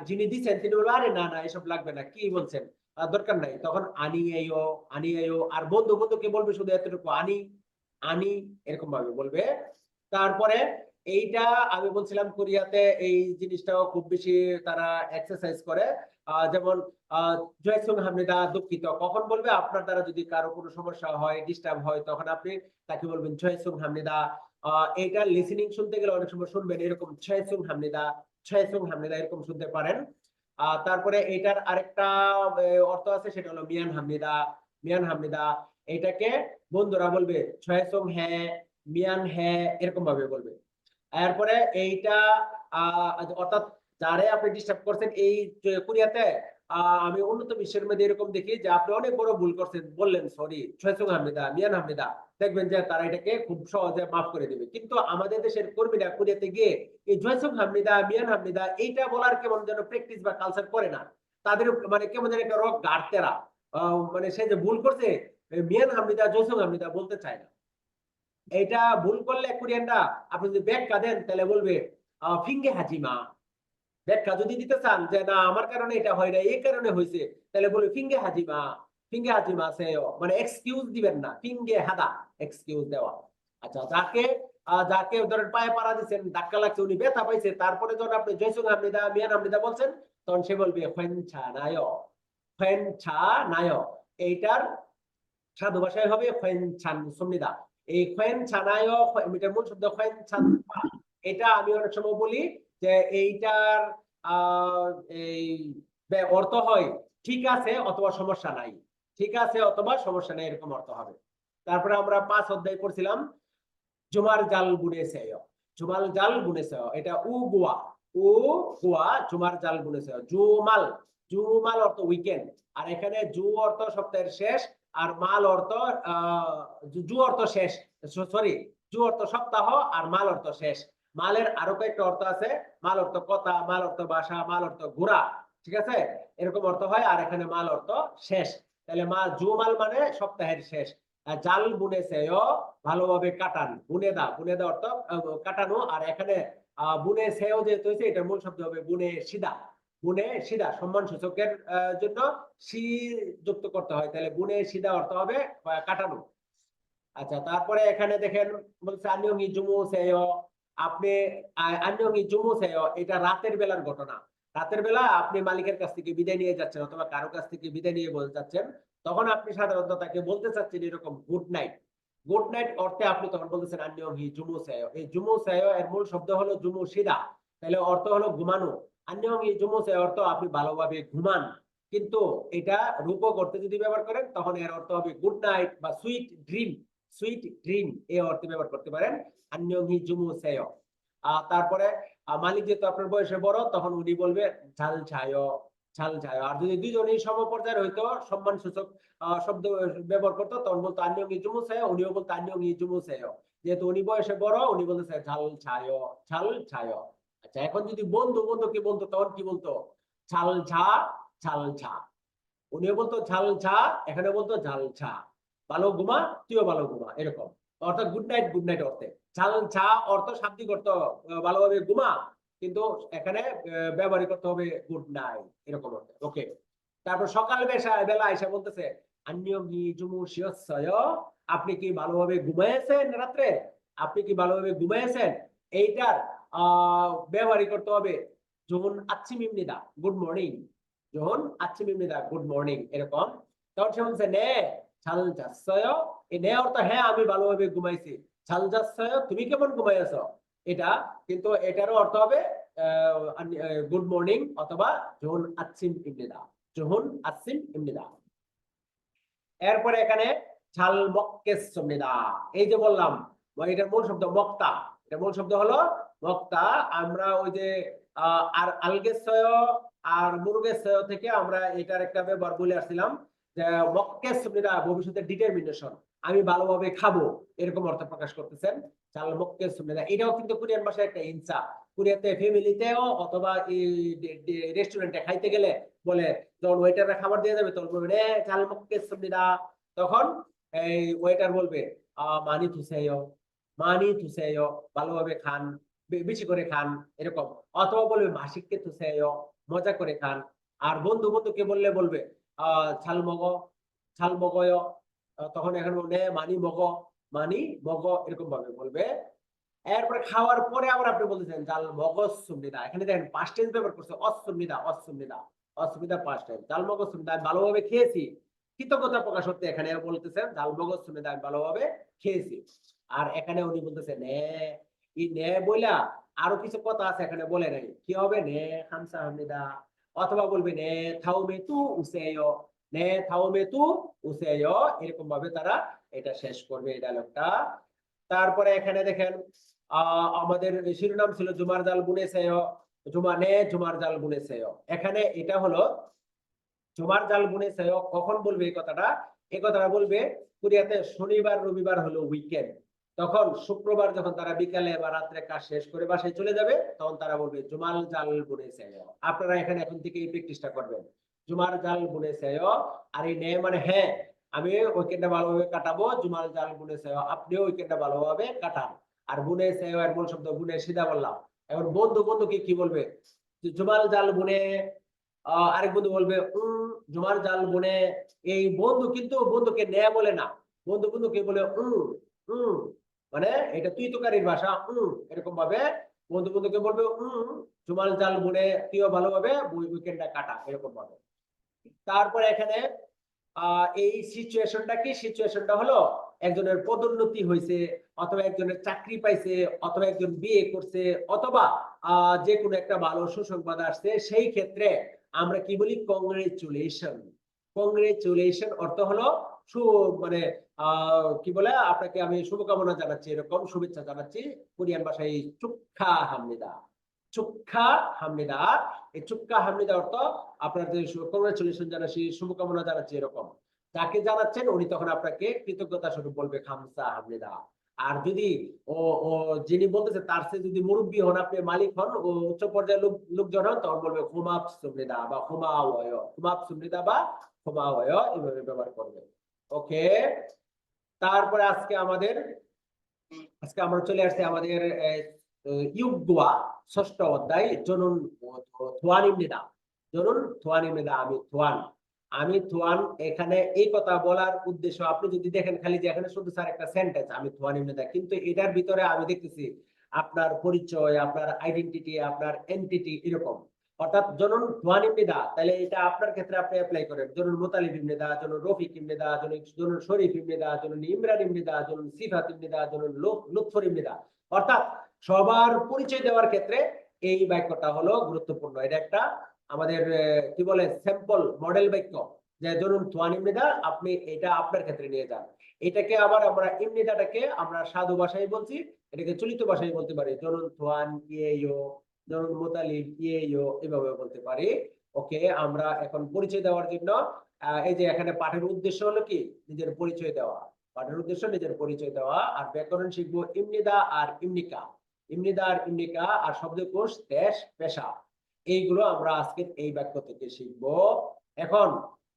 যিনি দিচ্ছেন তিনি বলবেন আরে না এসব লাগবে না, কি বলছেন দরকার নাই, তখন আনি এও। আর বন্ধুকে বলবে শুধু এতটুকু আনি আনি এরকম ভাবে বলবে। তারপরে এইটা আমি বলছিলাম কোরিয়াতে এই জিনিসটাও খুব বেশি তারা এক্সারসাইজ করে। যেমন জয়সুং হামনিদা দুঃখিত কখন বলবে, আপনার দ্বারা যদি কারো কোনো সমস্যা হয় ডিস্টার্ব হয় তখন আপনি তাকে বলবেন জয়সুং হামনিদা। এটা লিসেনিং শুনতে গেলে অনেক সময় শুনবেন এরকম জয়সুং হামনিদা এরকম শুনতে পারেন। তারপরে এটার আরেকটা অর্থ আছে, সেটা হলো মিয়ান হামনিদা। এটাকে বন্ধুরা বলবে ছয়সং হ্যাঁ মিয়ান হ্যাঁ এরকম ভাবে বলবে। এরপরে এইটা অর্থাৎ যারে আপনি ডিস্টার্ব করছেন এই কোরিয়াতে আমি উন্নত বিশ্বের মধ্যে এরকম দেখি যে আপনি অনেক বড় ভুল করছেন, বললেন সরি ছয়সং হামনিদা মিয়ান হামনিদা, দেখবেন যে তারা এটাকে খুব সহজে মাফ করে দিবে। কিন্তু আমাদের দেশের কর্মীরা কোরিয়াতে গিয়ে এই জয়সং হামনিদা মিয়ান হামনিদা এইটা বলার কেমন যেন প্র্যাকটিস বা কালচার করে না, তাদের মানে কেমন যেন একটা রোগ গাড়তেরা, মানে সে যে ভুল করছে মিয়ান হামনিদা জয়সং হামনিদা বলতে চায় না। এটা ভুল করলে কোরিয়ানরা আপনি যদি ব্যাখ্যা দেন তাহলে বলবে ফিঙ্গে হাজিমা। ব্যাখ্যা যদি দিতে চান যে না আমার কারণে এটা হয় না এই কারণে হয়েছে, তাহলে বলে ফিঙ্গে হাজিমা, ফিঙ্গে হাজিমা সেও, মানে এক্সকিউজ দিবেন না, ফিঙ্গে হাদা, এক্সকিউজ দেওয়া। আচ্ছা, যাকে ধরেন পায়ে পাড়া দিচ্ছেন, ধাক্কা লাগছে, উনি ব্যথা পাইছে, তারপরে যখন আপনি জয়সুং আমনিদা মিয়ান আমনিদা বলছেন, তখন সে বলবে ফেনছা নায়, ফেনছা নায়। এইটার সাধু ভাষায় হবে ফেনছান সুমনিদা। এই ফেনছানায়, এটার মূল শব্দ ফেনছান। এটা আমি অনেক সময় বলি যে এইটার এই অর্থ হয় ঠিক আছে অথবা সমস্যা নাই, ঠিক আছে অথবা সমস্যা নাই, এরকম অর্থ হবে। তারপরে আমরা 5 অধ্যায় পড়ছিলাম জুমার জাল বুনেছেয়, জুমাল জাল বুনেছেয়, এটা গুয়া, গুয়া, জুমার জাল বুনেছেয়। জুমাল, জুমাল অর্থ উইকেন্ড, আর এখানে জু অর্থ সপ্তাহের শেষ, আর মাল অর্থ জু অর্থ শেষ, সরি, জু অর্থ সপ্তাহ, আর মাল অর্থ শেষ। মালের আরো কয়েকটা অর্থ আছে, মাল অর্থ কথা, মাল অর্থ বাসা, মাল অর্থ ঘোড়া, ঠিক আছে, এরকম অর্থ হয়। আর এখানে মাল অর্থ শেষ, তাহলে জুমাল মানে সপ্তাহের শেষ। জাল বুনেছেয়, ভালোভাবে কাটান, বুনেদা, বুনেদা অর্থ কাটানো, আর এখানে বুনে সেও যেহেতু হয়েছে, এটার মূল শব্দ হবে বুনে সিদা, বুনে সিদা, সম্মান সূচকের জন্য সি যুক্ত করতে হয়, তাহলে বুনে সিদা অর্থ হবে কাটানো। আচ্ছা, তারপরে এখানে দেখেন বলছে আন্যঙ্গি জুমু সেয়, আপনি আন্যঙ্গি জুমু সেয়, এটা রাতের বেলার ঘটনা। রাতের বেলা আপনি মালিকের কাছ থেকে বিদায় নিয়ে যাচ্ছেন অথবা কারো কাছ থেকে বিদায় নিয়ে বলতে যাচ্ছেন, তখন আপনি সাধারণত তাকে বলতে চাচ্ছেন এরকম গুড নাইট। গুড নাইট অর্থে আপনি তখন বলতেছেন আন্যঙ্গি জুমু সেয়। এই জুমু সেয় এর মূল শব্দ হলো জুমু সিদা, তাহলে অর্থ হলো ঘুমানো। আন্যঙ্গি জুমু সেয় অর্থ আপনি ভালোভাবে ঘুমান, কিন্তু এটা রূপক করতে যদি ব্যবহার করেন তখন এর অর্থ হবে গুড নাইট বা সুইট ড্রিম, সুইট ড্রিম এই অর্থে ব্যবহার করতে পারেন আন্যহি জুমু সেয়। তারপরে মালিক যেহেতু আপনার বয়সে বড়, তখন উনি বলবে ঝাল ছায়, ঝাল ছায়। আর যদি দুইজনই সমপর্যায়ের হইতো, সম্মান সূচক শব্দ ব্যবহার করতো, তখন বলতো আন্যহি জুমু সেয়, উনিও বলতো আন্যহি জুমু সেয়। যেহেতু উনি বয়সে বড়, উনি বলতেছে ঝাল ছায়, ঝাল ছায়। আচ্ছা, এখন যদি বন্ধু বন্ধু কি বলতো, তখন কি বলতো? ঝাল ঝা, ঝাল ঝা। উনিও বলতো ঝাল ঝা, এখানে বলতো ঝাল ঝা। ভালো ঘুমা, তুইও ভালো ঘুমা, এরকম। অর্থাৎ গুড নাইট, গুড নাইট অর্থে। ঝাল ঝা অর্থ শাব্দিক অর্থ ভালোভাবে ঘুমা, কিন্তু এখানে ব্যবহার করতে হবে গুড নাইট, এরকম অর্থে। ওকে, তারপর সকাল বেলা এসে বলতেছে আন্যগি জুমু শিয়সয়, আপনি কি ভালোভাবে ঘুমাইয়েছেন রাত্রে, আপনি কি ভালোভাবে ঘুমাইয়েছেন, এইটার ব্যবহারই করতে হবে যখন আচ্ছি মিমনিদা, গুড মর্নিং, যখন আচ্ছি মিমনিদা, গুড মর্নিং, এরকম। তখন সে বলছে নে ছাল যাচ্ছয়, এই নে অর্থ হ্যাঁ আমি ভালোভাবে ঘুমাইছি, ছাল যাচ্ছয় তুমি কেমন ঘুমাইয়াছ, এটা কিন্তু এটারও অর্থ হবে গুড মর্নিং অথবা যখন আচ্ছিম ইমনিদা, যখন আচ্ছিম ইমনিদা। এরপরে এখানে ছাল মক্কেস সমিদা, এই যে বললাম এটার মূল শব্দ মক্তা, এটার মূল শব্দ হলো মক্তা। আমরা ওই যে আর আলগেসয় আর মুরগেসয় থেকে আমরা এটার একটা ব্যবহার বলে আসছিলাম যে মক্কেস সমিদা ভবিষ্যতে ডিটারমিনেশন, আমি ভালোভাবে খাবো, এরকম অর্থ প্রকাশ করতেছেন চাল মক্কেস সমিদা। এটাও কিন্তু কোরিয়ান ভাষায় একটা ইনসা, কোরিয়াতে ফ্যামিলিতেও অথবা রেস্টুরেন্টে খাইতে গেলে বলে, যখন ওয়েটাররা খাবার দিয়ে যাবে তখন বলবে চাল মক্কেস সমিদা, তখন এই ওয়েটার বলবে মানি থুসেয়, মানি থুসেয়, ভালোভাবে খান, বেশি করে খান, এরকম। অথবা বলবে মাসিককে থুসেয়, মজা করে খান। আর বন্ধু বন্ধুকে বললে বলবে ছাল মগ, ছাল মগয়, তখন এখন বলবে মানি মগ, মানি মগ, এরকম ভাবে বলবে। এরপরে খাওয়ার পরে আবার আপনি বলতেছেন জাল মগজ সুমিদা, এখানে দেখেন পাস্ট টেন্স ব্যবহার করছে অসুমিদা, অসুমিদা, অসুবিধা পাস্ট টেন্স। জাল মগজ সুমিদা আমি ভালোভাবে খেয়েছি, কৃতজ্ঞতা প্রকাশ করতে এখানে বলতেছেন জাল মগজ সুমিদা আমি ভালোভাবে খেয়েছি। আর এখানে উনি বলতেছেন নে, ই নে বইলা আরো কিছু কথা আছে এখানে বলে নাই, কি হবে নে হামসা হামিদা, অথবা বলবে নে থাও মে তু উসেয়, নে থাও মে তু উসেয়, এরকম ভাবে তারা এটা শেষ করবে এই ডায়লগটা। তারপরে এখানে দেখেন আমাদের শিরোনাম ছিল জুমার জাল বুনেছেয়, জুমানে জুমার জাল বুনেছেয়। এখানে এটা হলো জুমার জাল বুনেছেয়, কখন বলবে এই কথাটা? এই কথাটা বলবে কোরিয়াতে শনিবার রবিবার হলো উইকেন্ড, তখন শুক্রবার যখন তারা বিকালে বা রাত্রে কাজ শেষ করে বাসায় চলে যাবে, তখন তারা বলবে জুমার জাল বুনেছেয়। আপনারা এখানে এখন থেকে এই প্র্যাকটিসটা করবেন, জুমার জাল বুনেছেয়। আর এই নে মানে হ্যাঁ আমি উইকেন্ডটা ভালোভাবে কাটাবো, জুমার জাল বুনেছেয়, আপনিও উইকেন্ডটা ভালোভাবে কাটান। আর বুনেছেয় এর মূল শব্দ বুনে সিদা বললাম, এখন বন্ধু বন্ধুকে কি বলবে? জুমার জাল বুনে, আরেক বন্ধু বলবে জুমার জাল বুনে। এই বন্ধু কিন্তু বন্ধুকে নে বলে না, বন্ধু বন্ধুকে বলে মানে এটা তুই তোকারির ভাষা। এরকম ভাবে বন্ধু বন্ধুকে বলবে জুমার জাল বুনে, তুইও ভালোভাবে উইকেন্ডটা কাটা, এরকম ভাবে। তারপরে এখানে এই সিচুয়েশনটা কি? সিচুয়েশনটা হলো একজনের পদোন্নতি হয়েছে, অথবা একজনের চাকরি পাইছে, অথবা একজন বিয়ে করছে, অথবা যে কোনো একটা ভালো সুসংবাদ আসছে, সেই ক্ষেত্রে আমরা কি বলি? কংগ্রেচুলেশন। কংগ্রেচুলেশন অর্থ হলো মানে কি বলে, আপনাকে আমি শুভকামনা জানাচ্ছি, এরকম শুভেচ্ছা জানাচ্ছি। কোরিয়ান ভাষায় চুক্কা হামনিদা, চুক্কা হামনিদা। এই চুক্কা হামনিদা অর্থ আপনার যে কংগ্রেচুলেশন জানাচ্ছি, শুভকামনা জানাচ্ছি, এরকম। যাকে জানাচ্ছেন উনি তখন আপনাকে কৃতজ্ঞতা স্বরূপ বলবে খামসা হামনিদা। আর যদি ও ও যিনি বলতেছে তার চেয়ে যদি মুরব্বী হন, আপনি মালিক হন, ও উচ্চ পর্যায়ের লোকজন হন, তখন বলবে খুমাপ সুমনিদা বা খুমাওয়, খুমাপ সুমনিদা বা খুমাওয়, এইভাবে ব্যবহার করবে। ওকে। তারপরে আজকে আমরা চলে আসছি আমাদের ইউগদোয়া 6ষ্ঠ অধ্যায়, জনুন থোয়ানিমনিদা। জনুন থোয়ানিমনিদা, আমি থোয়ান। এখানে এই কথা বলার উদ্দেশ্য, আপনি যদি দেখেন খালি যে এখানে শুধু স্যার একটা সেন্টেন্স আমি থোয়ানিমনিদা, কিন্তু এটার ভিতরে আমি দেখতেছি আপনার পরিচয়, আপনার আইডেন্টিটি, আপনার এন্টিটি, এরকম। অর্থাৎ জনুন থোয়ানিমনিদা, তাহলে এটা আপনার ক্ষেত্রে আপনি অ্যাপ্লাই করেন। জনুন মুতালিব ইবনিদা, জনুন রফিক ইবনিদা, জনুন শরীফ ইবনিদা, জনুন ইমরান ইবনিদা, জনুন সিফাত ইবনিদা, জনুন লুৎফর ইবনিদা। অর্থাৎ সবার পরিচয় দেওয়ার ক্ষেত্রে এই বাক্যটা হলো গুরুত্বপূর্ণ। এটা একটা আমাদের কি বলে স্যাম্পল মডেল বাক্য, যে ধরুন থোয়ান ইমনিদা, আপনি এটা আপনার ক্ষেত্রে নিয়ে যান। এটাকে আবার আমরা ইমনিদাটাকে আমরা সাধু ভাষায় বলছি, এটাকে চলিত ভাষায় বলতে পারি। ধরুন থোয়ান ইয়েও, ধরুন মোতালিব ইয়েও, এভাবে বলতে পারি। ওকে, আমরা এখন পরিচয় দেওয়ার জন্য এই যে এখানে পাঠের উদ্দেশ্য হলো কি? নিজের পরিচয় দেওয়া। পাঠের উদ্দেশ্য নিজের পরিচয় দেওয়া। আর ব্যাকরণ শিখবো ইমনিদা আর ইমনিকা, ইমনিদা আর ইমনিকা, আর শব্দকোষ, দেশ, পেশা, এইগুলো আমরা আজকে এই বাক্য থেকে শিখবো। এখন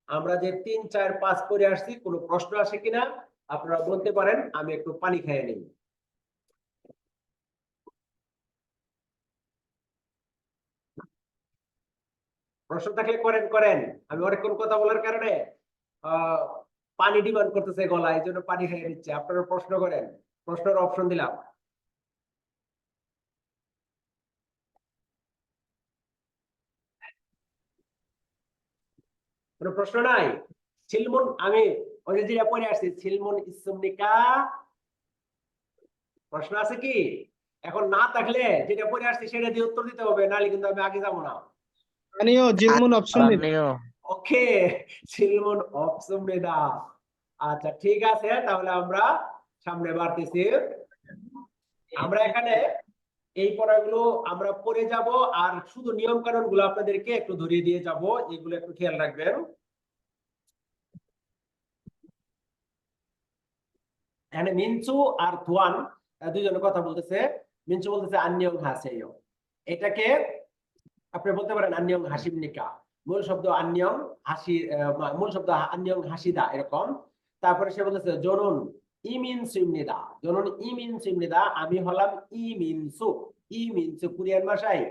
আমরা যে 3, 4, 5 করে আসছি, কোনো প্রশ্ন আসে কিনা আপনারা বলতে পারেন। আমি একটু পানি খেয়ে নিই। প্রশ্ন থাকলে করেন করেন। আমি অনেকক্ষণ কথা বলার কারণে আহ পানি ডিমান্ড করতেছে গলা, এই জন্য পানি খেয়ে নিচ্ছে। আপনারা প্রশ্ন করেন, প্রশ্নের অপশন দিলাম। কোনো প্রশ্ন নাই? ছিলমুন, আমি ওই যে যেটা পড়ে আসছি, ছিলমুন ইসুমনিকা, প্রশ্ন আছে কি? এখন না থাকলে যেটা পড়ে আসছি সেটা দিয়ে উত্তর দিতে হবে, নাহলে কিন্তু আমি আগে যাবো না। আমিও জিলমুন অপশন দিন। ওকে, ছিলমুন অপসুমনিদা। আচ্ছা ঠিক আছে, তাহলে আমরা সামনে বাড়তেছি। আমরা এখানে এই পড়াগুলো আমরা পড়ে যাব, আর শুধু নিয়ম কানুন গুলো আপনাদেরকে একটু ধরিয়ে দিয়ে যাব, এগুলো একটু খেয়াল রাখবেন। এখানে মিনচু আর থুয়ান দুইজনের কথা বলতেছে। মিনচু বলতেছে আন্নিয়ং হাসেয়, এটাকে আপনি বলতে পারেন আন্নিয়ং হাসিমনিকা। মূল শব্দ আন্নিয়ং হাসি, মূল শব্দ আন্নিয়ং হাসিদা, এরকম। তারপরে সে বলতেছে জনুন ইমিন সিমনিদা, জনুন ইমিন সিমনিদা, আমি হলাম ইমিনসু। ইমিনসু কোরিয়ান ভাষায়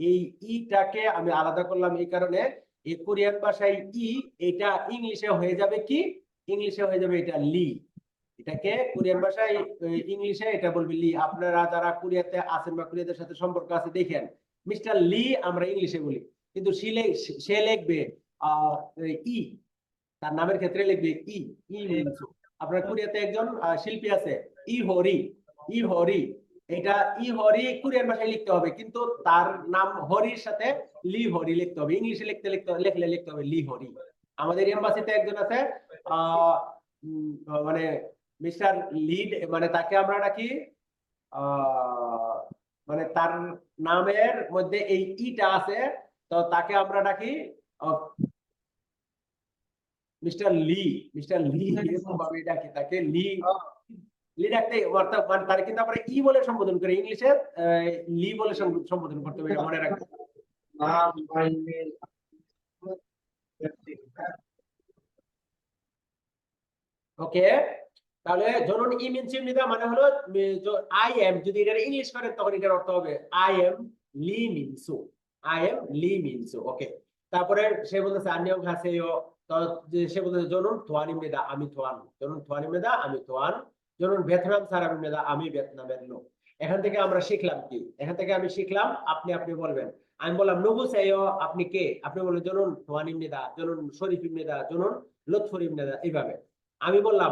এই ইটাকে আমি আলাদা করলাম এই কারণে, এই কোরিয়ান ভাষায় এটা ইংলিশে হয়ে যাবে কি? ইংলিশে হয়ে যাবে এটা লি। এটাকে কোরিয়ান ভাষায় ইংলিশে এটা বলবে লি। আপনারা যারা কোরিয়াতে আছেন বা কোরিয়াদের সাথে সম্পর্ক আছে দেখেন, মিস্টার লি আমরা ইংলিশে বলি, কিন্তু সে লিখবে ই, তার নামের ক্ষেত্রে লিখবে ই। ই মিনসু। আপনার কোরিয়াতে একজন শিল্পী আছে, ই হরি, ই হরি। এটা ই হরি কোরিয়ান ভাষায় লিখতে হবে, কিন্তু তার নাম হরির সাথে লি হরি লিখতে হবে। ইংলিশে লিখতে হবে লি হরি। আমাদের এম্বাসিতে একজন আছে মানে মিস্টার লিড, মানে তাকে আমরা ডাকি মানে তার নামের মধ্যে এই ইটা আছে, তো তাকে আমরা ডাকি মিস্টার লি। মিস্টার লি এরকম ভাবে ডাকি তাকে লি। লি ডাকতে অর্থাৎ মানে তার কিন্তু আমরা ই বলে সম্বোধন করি, ইংলিশে লি বলে সম্বোধন করতে হবে, মনে রাখবেন। ওকে, তাহলে জনন ইমিনসিমনিদা মানে হলো আই এম, যদি এটা ইংলিশ করেন তখন এটার অর্থ হবে I am Lee Minsu, I am Lee Minsu. Okay, তারপরে সে বলতেছে আন্যং হাসেও, তো সে বলতেছে জনন থোয়ানিমনিদা আমি থোয়ান, জনন থোয়ানিমনিদা আমি থোয়ান, জনন ভিয়েতনাম সারামিমনিদা আমি ভিয়েতনামের লোক। এখান থেকে আমরা শিখলাম কি? এখান থেকে আমি শিখলাম আপনি আপনি বলবেন। আমি বললাম নুগু সেও আপনি কে? আপনি বললেন জনন থোয়ানিমনিদা, জনন শরীফিমনিদা, জনন লুৎফুরিমনিদা, এইভাবে। আমি বললাম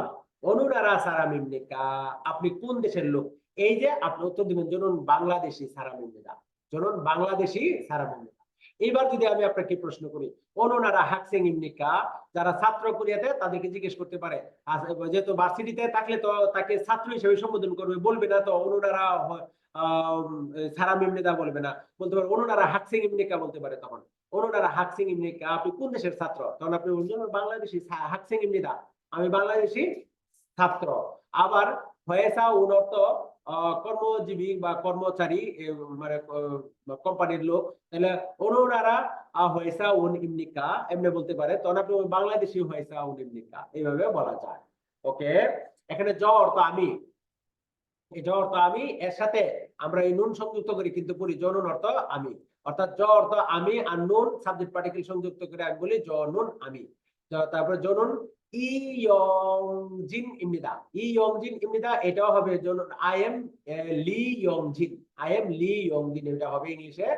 অনুরারা সারামিমনিকা, আপনি কোন দেশের লোক? এই যে আপনি উত্তর দিবেন জনন বাংলাদেশি সারামিমনিদা, জনন বাংলাদেশি সারামিমনিদা। এবার যদি আমি আপনাকে প্রশ্ন করি অনুনারা হাকসেং ইমনিকা, যারা ছাত্র কোরিয়াতে তাদেরকে জিজ্ঞেস করতে পারে, যেহেতু ভার্সিটিতে থাকলে তো তাকে ছাত্র হিসেবে সম্বোধন করবে, বলবে না তো অনুনারা সারামিমনিদা বলবে না, বলতে পারে অনুনারা হাকসেং ইমনিকা বলতে পারে। তখন অনুনারা হাকসেং ইমনিকা, আপনি কোন দেশের ছাত্র? তখন আপনি বলছেন বাংলাদেশি হাকসেং ইমনিদা, আমি বাংলাদেশি ছাত্র। আবার হয়েসা উন অর্থ কর্মজীবী বা কর্মচারী, মানে কোম্পানির লোক, তাহলে অনুরারা হয়েসা উন ইমনিকা এমনি বলতে পারে, তখন আপনি বাংলাদেশি হয়েসা উন ইমনিকা এইভাবে বলা যায়। ওকে, এখানে জ অর্থ আমি, এই জ অর্থ আমি, এর সাথে আমরা এই নুন সংযুক্ত করি কিন্তু বলি জনুন অর্থ আমি, অর্থাৎ জ অর্থ আমি আর নুন সাবজেক্ট পার্টিকেল সংযুক্ত করে আমি বলি জ নুন আমি। তারপরে জনুন ইয়ংজিন ইমনিদা, ইয়ংজিন ইমনিদা এটাও হবে জনুন I am Lee Yeongjin, I am Lee Yeongjin, এটা হবে ইংলিশে।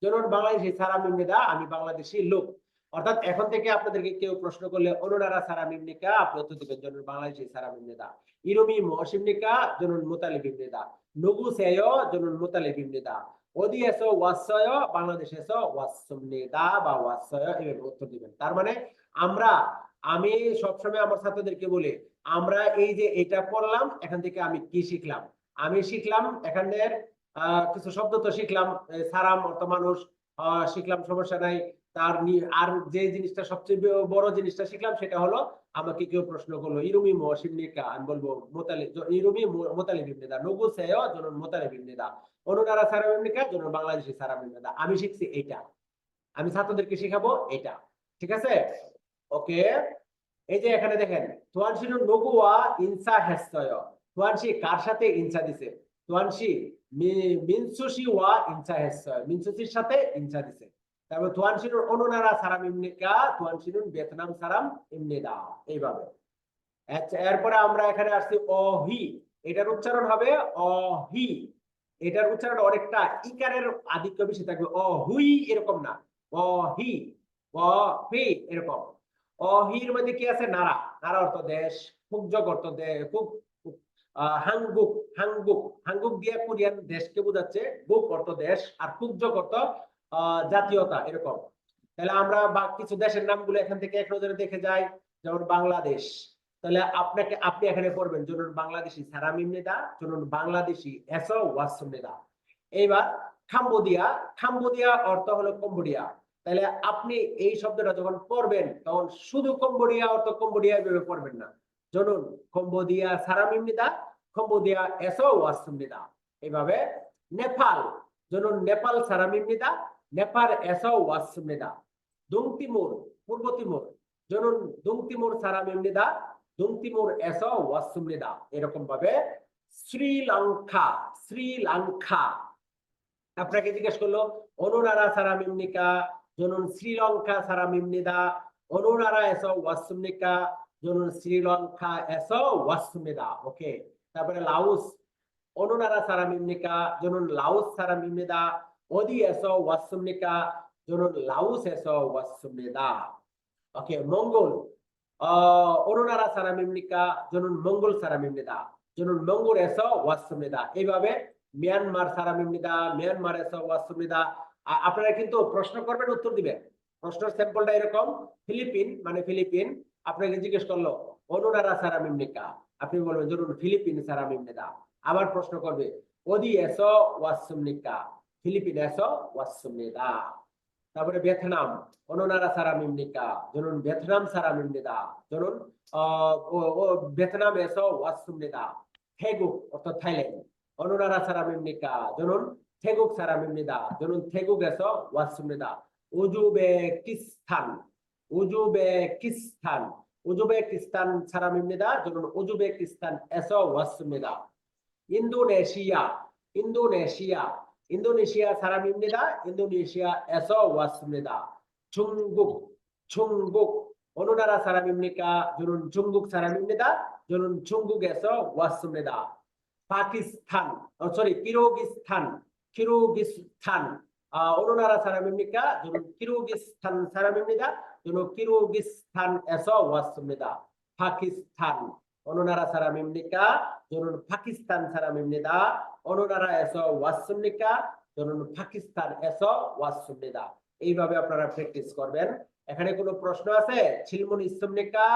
জনুন বাংলাদেশি সারাম ইমনিদা, আমি বাংলাদেশি লোক। অর্থাৎ এখন থেকে আপনাদেরকে কেউ প্রশ্ন করলে অনুরারা সারাম ইমনিকা, আপনি উত্তর দিবেন জনুন বাংলাদেশি সারাম ইমনিদা। ইরুমি মহসিমনিকা জনুন মুতালিব ইমনিদা, নুগু সেয় জনুন মুতালিব ইমনিদা, ওদি এসো ওয়াসয় বাংলাদেশ এসো ওয়াসমনিদা বা ওয়াসয়, এভাবে উত্তর দিবেন। তার মানে আমি সবসময় আমার ছাত্রদেরকে বলি, আমরা এই যে এটা পড়লাম এখান থেকে আমি কি শিখলাম? আমি শিখলাম এখানের কিছু শব্দ তো শিখলাম, সারাম অর্থ মানুষ শিখলাম, সমস্যা নাই। আর যে জিনিসটা সবচেয়ে বড় জিনিসটা শিখলাম সেটা হলো, আমাকে কেউ প্রশ্ন করলো ইরুমি মহসিমনিকা, আমি বলবো মোতালিব, ইরুমি মোতালিব ইবনেদা, নুগু সেয় জনুন মোতালিব ইবনেদা, অনুনারা সারামিমনিকা জনুন বাংলাদেশি সারামিমনিদা। আমি শিখছি এইটা, আমি ছাত্রদেরকে শিখাবো এটা, ঠিক আছে? ওকে, এই যে এখানে দেখেন তোয়ানশি নগুয়া ইনসা হেসয়, তোয়ানশি কার সাথে ইনসা দিছে? তোয়ানশি মিনসুশি ওয়া ইনসা হেসয়, মিনসুশির সাথে ইনসা দিছে। তারপর তোয়ানশির অনুনারা সারাম ইমনিকা, তোয়ানশির ভিয়েতনাম সারাম ইমনিদা, এইভাবে। আচ্ছা, এরপরে আমরা এখানে আসছি অহি, এটার উচ্চারণ হবে অহি। এটার উচ্চারণ অনেকটা ইকারের আধিক্য বেশি থাকবে, অহুই এরকম না, অহি, অহি এরকম। অহির মধ্যে কি আছে? নারা, নারা অর্থ দেশ, ফুকজক অর্থ খুব, হাংগুক, হাংগুক, হাংগুক দিয়ে কোরিয়ান দেশকে বোঝাচ্ছে, গুক অর্থ দেশ, আর ফুকজক অর্থ জাতীয়তা, এরকম। তাহলে আমরা কিছু দেশের নামগুলো এখান থেকে এক নজরে দেখে যাই, যেমন বাংলাদেশ। তাহলে আপনি এখানে পড়বেন জনুন বাংলাদেশি সারাম ইমনিদা, জনুন বাংলাদেশি এসো ওয়াসমনিদা। এইবার কাম্বোডিয়া, কাম্বোডিয়া অর্থ হলো কম্বোডিয়া। তাহলে আপনি এই শব্দটা যখন পড়বেন তখন শুধু কম্বোডিয়া অর্থ কম্বোডিয়া এভাবে পড়বেন না, জনুন কম্বোডিয়া সারাম ইমনিদা, কম্বোডিয়া এসো ওয়াসমনিদা, এইভাবে। নেপাল, জনুন নেপাল সারাম ইমনিদা, নেপাল এসো ওয়াসমনিদা। দুং তিমুর, পূর্ব তিমুর, জনুন দুং তিমুর সারাম ইমনিদা, দুং তিমুর এসো ওয়াসমনিদা, এরকম ভাবে। শ্রীলঙ্কা, শ্রীলঙ্কা, আপনাকে জিজ্ঞেস করলো অনুরারা সারাম ইমনিকা, জনুন শ্রীলঙ্কা সারাম ইমনিদা, অনুরারা এসো ওয়াসমনিকা, জনুন শ্রীলঙ্কা এসো ওয়াসমনিদা। ওকে, তারপরে লাউস, অনুনারা সারাম ইমনিকা, জনুন লাউস সারাম ইমনিদা, ওদি এসো ওয়াসমনিকা, জনুন লাউস এসো ওয়াসমনিদা। ওকে, মঙ্গল, অনুনারা সারাম ইমনিকা, জনুন মঙ্গল সারাম ইমনিদা, জনুন মঙ্গল এসো ওয়াসমনিদা, এইভাবে। মিয়ানমার সারাম ইমনিদা, মিয়ানমার এসো ওয়াসমনিদা। আপনারা কিন্তু প্রশ্ন করবেন, উত্তর দিবেন। প্রশ্নের স্যাম্পলটা এরকম, ফিলিপিন মানে ফিলিপিন, আপনাকে জিজ্ঞেস করলো অনুনারা সারাম ইমনিকা, আপনি বলবেন জনুন ফিলিপিন সারাম ইমনিদা। আবার প্রশ্ন করবে ওদি এসো ওয়াসমনিকা, ফিলিপিন এসো ওয়াসমনিদা। তারপরে ভিয়েতনাম, অনুনারা সারাম ইমনিকা, জনুন ভিয়েতনাম সারাম ইমনিদা, জনুন ভিয়েতনাম এসো ওয়াসমনিদা। থেগুক অর্থাৎ থাইল্যান্ড, অনুনারা সারাম ইমনিকা, জনুন থেগুক সারাম ইমনিদা, জনুন থেগুক এসো ওয়াসমনিদা। Uzbekistan, Uzbekistan, 우즈베키스탄 사람입니다. 저는 우즈베키스탄 에서 왔습니다. 인도네시아, 인도네시아, 인도네시아 사람입니다. 인도네시아에서 왔습니다. 중국, 중국, 어느 나라 사람입니까? 저는 중국 사람입니다. 저는 중국에서 왔습니다. 파키스탄, 키르기스탄, 키르기스탄, 어느 나라 사람입니까? 저는 키르기스탄 사람입니다. 저는 키르기스탄에서 왔습니다. 파키스탄, 어느 나라 사람입니까? 저는 파키스탄 사람입니다. 어느 나라에서 왔습니까? 저는 파কিস্তান에서 왔습니다. এইভাবে আপনারা প্র্যাকটিস করবেন। এখানে কোনো প্রশ্ন আছে? 질문 있습니까?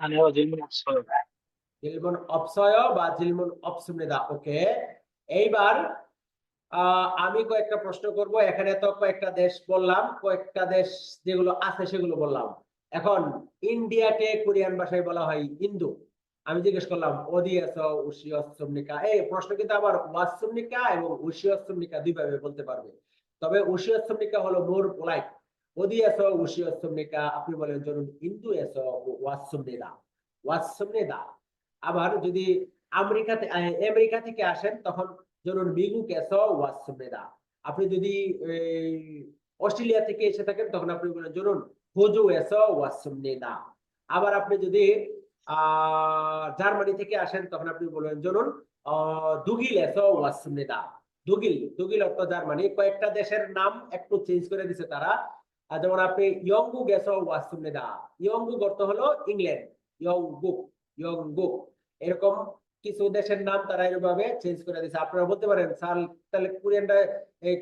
아니요, 질문 없어요. 질문 없어요 বা 질문 없습니다. ওকে, এইবার আমি কয়েকটা প্রশ্ন করব। এখানে তো কয়েকটা দেশ বললাম, কয়েকটা দেশ যেগুলো আছে সেগুলো বললাম। এখন ইন্ডিয়াকে কোরিয়ান ভাষায় বলা হয় ইন্দু। আমি জিজ্ঞেস করলাম ওদিয়াস উশিয়সমনিকা, এই প্রশ্ন কিন্তু আবার ওয়াসমনিকা এবং উশিয়সমনিকা দুইভাবে বলতে পারবে। তবে উশিয়সমনিকা হলো মোর পোলাইট। ওদিয়াস উশিয়সমনিকা আপনি বলেন ধরুন ইন্দু এস ওয়াসমনিদা, ওয়াসমনিদা। আবার যদি আমেরিকা থেকে আসেন তখন ধরুন মিগুক এস ওয়াসমনিদা। আপনি যদি অস্ট্রেলিয়া থেকে এসে থাকেন তখন আপনি বলেন ধরুন হোজু এস ওয়াসমনিদা। আবার আপনি যদি জার্মানি থেকে আসেন তখন আপনি বলবেন ধরুন দুগিল এসো ওয়াসমনিদা। দুগিল, দুগিল অর্থ জার্মানি। কয়েকটা দেশের নাম একটু চেঞ্জ করে দিছে তারা। যেমন আপনি ইয়ংগুক এসো ওয়াসমনিদা, ইয়ংগুক অর্থ হলো ইংল্যান্ড, ইয়ংগুক, ইয়ংগুক। এরকম কিছু দেশের নাম তারা এভাবে চেঞ্জ করে দিছে। আপনারা বলতে পারেন স্যার তাহলে কোরিয়ানরা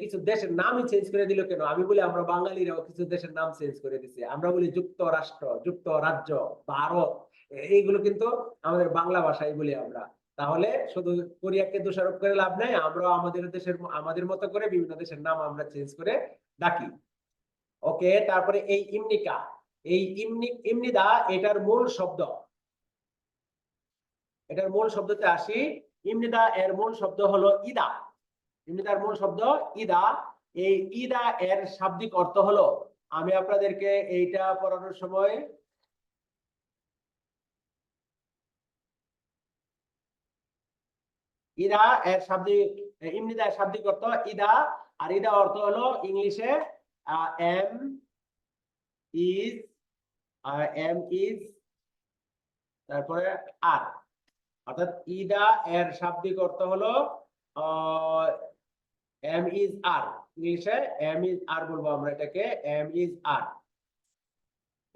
কিছু দেশের নামই চেঞ্জ করে দিল কেন? আমি বলি আমরা বাঙালিরাও কিছু দেশের নাম চেঞ্জ করে দিছি। আমরা বলি যুক্তরাষ্ট্র, যুক্তরাজ্য, ভারত, এইগুলো কিন্তু আমাদের বাংলা ভাষায় বলি আমরা। তাহলে শুধু কোরিয়াকে দোষারোপ করে লাভ নাই, আমরা আমাদের দেশের আমাদের মতো করে বিভিন্ন দেশের নাম আমরা চেঞ্জ করে ডাকি। ওকে, তারপরে এই ইমনিকা, এই ইমনিদা এটার মূল শব্দ, এটার মূল শব্দতে আসি। ইমনিদা এর মূল শব্দ হলো ইদা। ইমনিদার মূল শব্দ ইদা। এই ইদা এর শাব্দিক অর্থ হলো, আমি আপনাদেরকে এইটা পড়ানোর সময় ইদা এর শাব্দিক, ইমনিদা এর শাব্দিক অর্থ ইদা। আর ইদা অর্থ হলো ইংলিশে এম ইজ, এম ইজ, তারপরে আর। অর্থাৎ ইদা এর শাব্দিক অর্থ হলো এম ইজ আর। ইংলিশে এম ইজ আর বলবো আমরা এটাকে, M is R.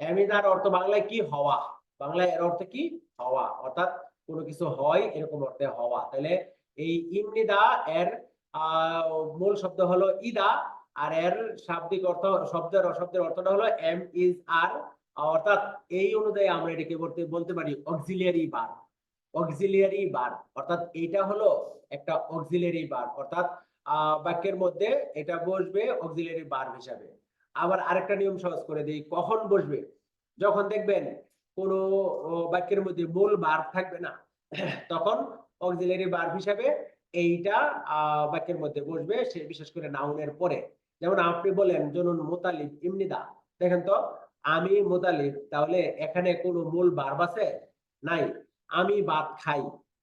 M is R অর্থ বাংলায় কি? হওয়া। বাংলায় এর অর্থ কি? হওয়া। অর্থাৎ কোনো কিছু হয় এরকম অর্থে হওয়া। তাহলে এই ইমনিদা এর মূল শব্দ হলো ইদা, আর এর শাব্দিক অর্থ, শব্দের অর্থটা হলো এম ইজ আর। অর্থাৎ এই অনুযায়ী আমরা এটাকে বলতে পারি অক্সিলিয়ারি ভার্ব। অক্সিলিয়ারি ভার্ব অর্থাৎ এইটা হলো একটা অক্সিলিয়ারি ভার্ব, অর্থাৎ বাক্যের মধ্যে এটা বসবে অক্সিলিয়ারি ভার্ব হিসাবে। আবার আরেকটা নিয়ম সহজ করে দিই, কখন বসবে? যখন দেখবেন কোন বাক্যের মধ্যে মূল ভার্ব থাকবে না, তখন অক্সিলিয়ারি ভার্ব হিসাবে এইটা বাক্যের মধ্যে বসবে, সে বিশেষ করে নাউনের পরে। যেমন আপনি বলেন জনুন মুতালিব ইমনিদা, দেখেন তো আমি মুতালিব, তাহলে এখানে কোনো মূল ভার্ব আছে? নাই। আমি ভাত খাই,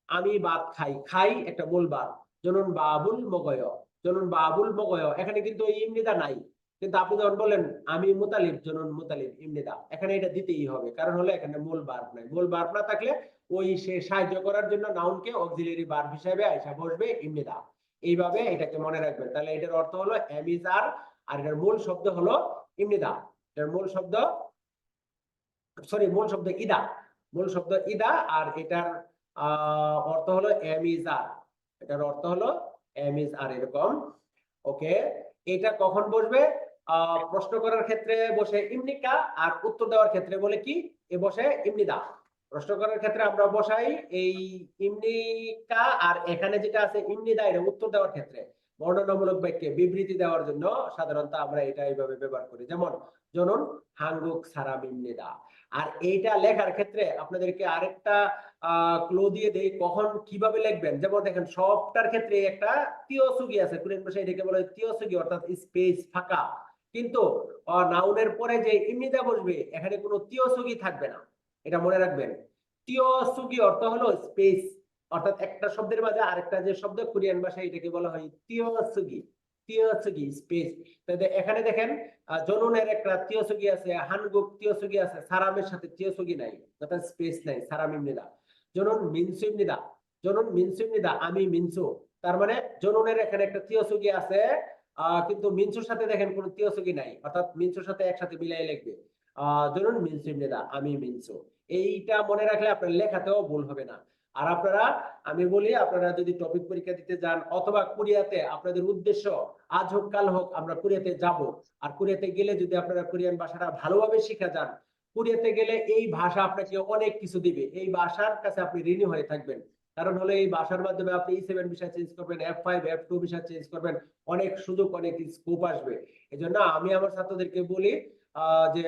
আমি ভাত খাই, খাই একটা মূল ভার্ব। জনুন বাবুল মগয়, জনুন বাবুল মগয়, এখানে কিন্তু এই ইমনিদা নাই। কিন্তু আপনি যখন বলেন আমি মুতালিব, জনুন মুতালিব ইমনিদা, এখানে এটা দিতেই হবে, কারণ হলো এখানে মূল ভার্ব নাই। মূল ভার্ব না থাকলে ওই সে সাহায্য করার জন্য নাউনকে অক্সিলিয়ারি ভার্ব হিসেবে আইসা বসবে ইমনিদা। এইভাবে এটাকে মনে রাখবেন। তাহলে এটার অর্থ হলো এম ইজ আর, আর এটার মূল শব্দ হলো ইমনিদা। এটার মূল শব্দ, মূল শব্দ ইদা, মূল শব্দ ইদা, আর এটার অর্থ হলো এম ইজ আর। এটার অর্থ হলো এম ইজ আর, এরকম। ওকে, এটা কখন বসবে? প্রশ্ন করার ক্ষেত্রে বসে ইমনিকা, আর উত্তর দেওয়ার ক্ষেত্রে বলে কি? বসে ইমনিদা। প্রশ্ন করার ক্ষেত্রে আমরা বসাই এই ইমনিকা, আর এখানে যেটা আছে ইমনিদা, এটা উত্তর দেওয়ার ক্ষেত্রে বর্ণনামূলক বাক্যে বিবৃতি দেওয়ার জন্য সাধারণত আমরা এটা এইভাবে ব্যবহার করি। যেমন জনন হাঙ্গুক সারাম ইমনিদা। আর এইটা লেখার ক্ষেত্রে আপনাদেরকে আরেকটা ক্লু দিয়ে দেই, কখন কিভাবে লিখবেন। যেমন দেখেন সবটার ক্ষেত্রে একটা তিয়সুগি আছে, কোরিয়ান ভাষায় এটাকে বলা হয় তিয়সুগি, অর্থাৎ স্পেস, ফাঁকা। কিন্তু নাউনের পরে যে ইমনিদা বসবে এখানে কোনো তিয়সুগি থাকবে না, এটা মনে রাখবেন। তিয়সুগি অর্থ হলো স্পেস, অর্থাৎ একটা শব্দের মাঝে আরেকটা যে শব্দ কোরিয়ান ভাষায় এটাকে বলা হয় তিয়সুগি, তিয়সুগি স্পেস। এখানে দেখেন জনুনের একটা তিয়সুগি আছে, হানগুক তিয়সুগি আছে, সারামের সাথে তিয়সুগি নাই, অর্থাৎ স্পেস নাই, সারাম ইমনিদা। জনুন মিনসু ইমনিদা, জনুন মিনসু ইমনিদা, আমি মিনসু। তার মানে জনুনের এখানে একটা তিয়সুগি আছে, কিন্তু মিনসুর সাথে দেখেন কোনো তিয়সুগি নাই, অর্থাৎ মিনসুর সাথে একসাথে মিলাই লিখবে ধরুন মিনসু ইমনিদা, আমি মিনসু। এইটা মনে রাখলে আপনার লেখাতেও ভুল হবে না। আর আপনারা, আমি বলি আপনারা যদি টপিক পরীক্ষা দিতে যান অথবা কোরিয়াতে আপনাদের উদ্দেশ্য আজ হোক কাল হোক আমরা কোরিয়াতে যাব, আর কোরিয়াতে গেলে যদি আপনারা কোরিয়ান ভাষাটা ভালোভাবে শিখে যান, কোরিয়াতে গেলে এই ভাষা আপনাকে অনেক কিছু দিবে, এই ভাষার কাছে আপনি ঋণী হয়ে থাকবেন। কারণ হলো এই ভাষার মাধ্যমে আপনি E7 ভিসা চেঞ্জ করবেন, F5 F2 ভিসা চেঞ্জ করবেন, অনেক সুযোগ অনেক স্কোপ আসবে। এজন্য আমি আমার ছাত্রদেরকে বলি যে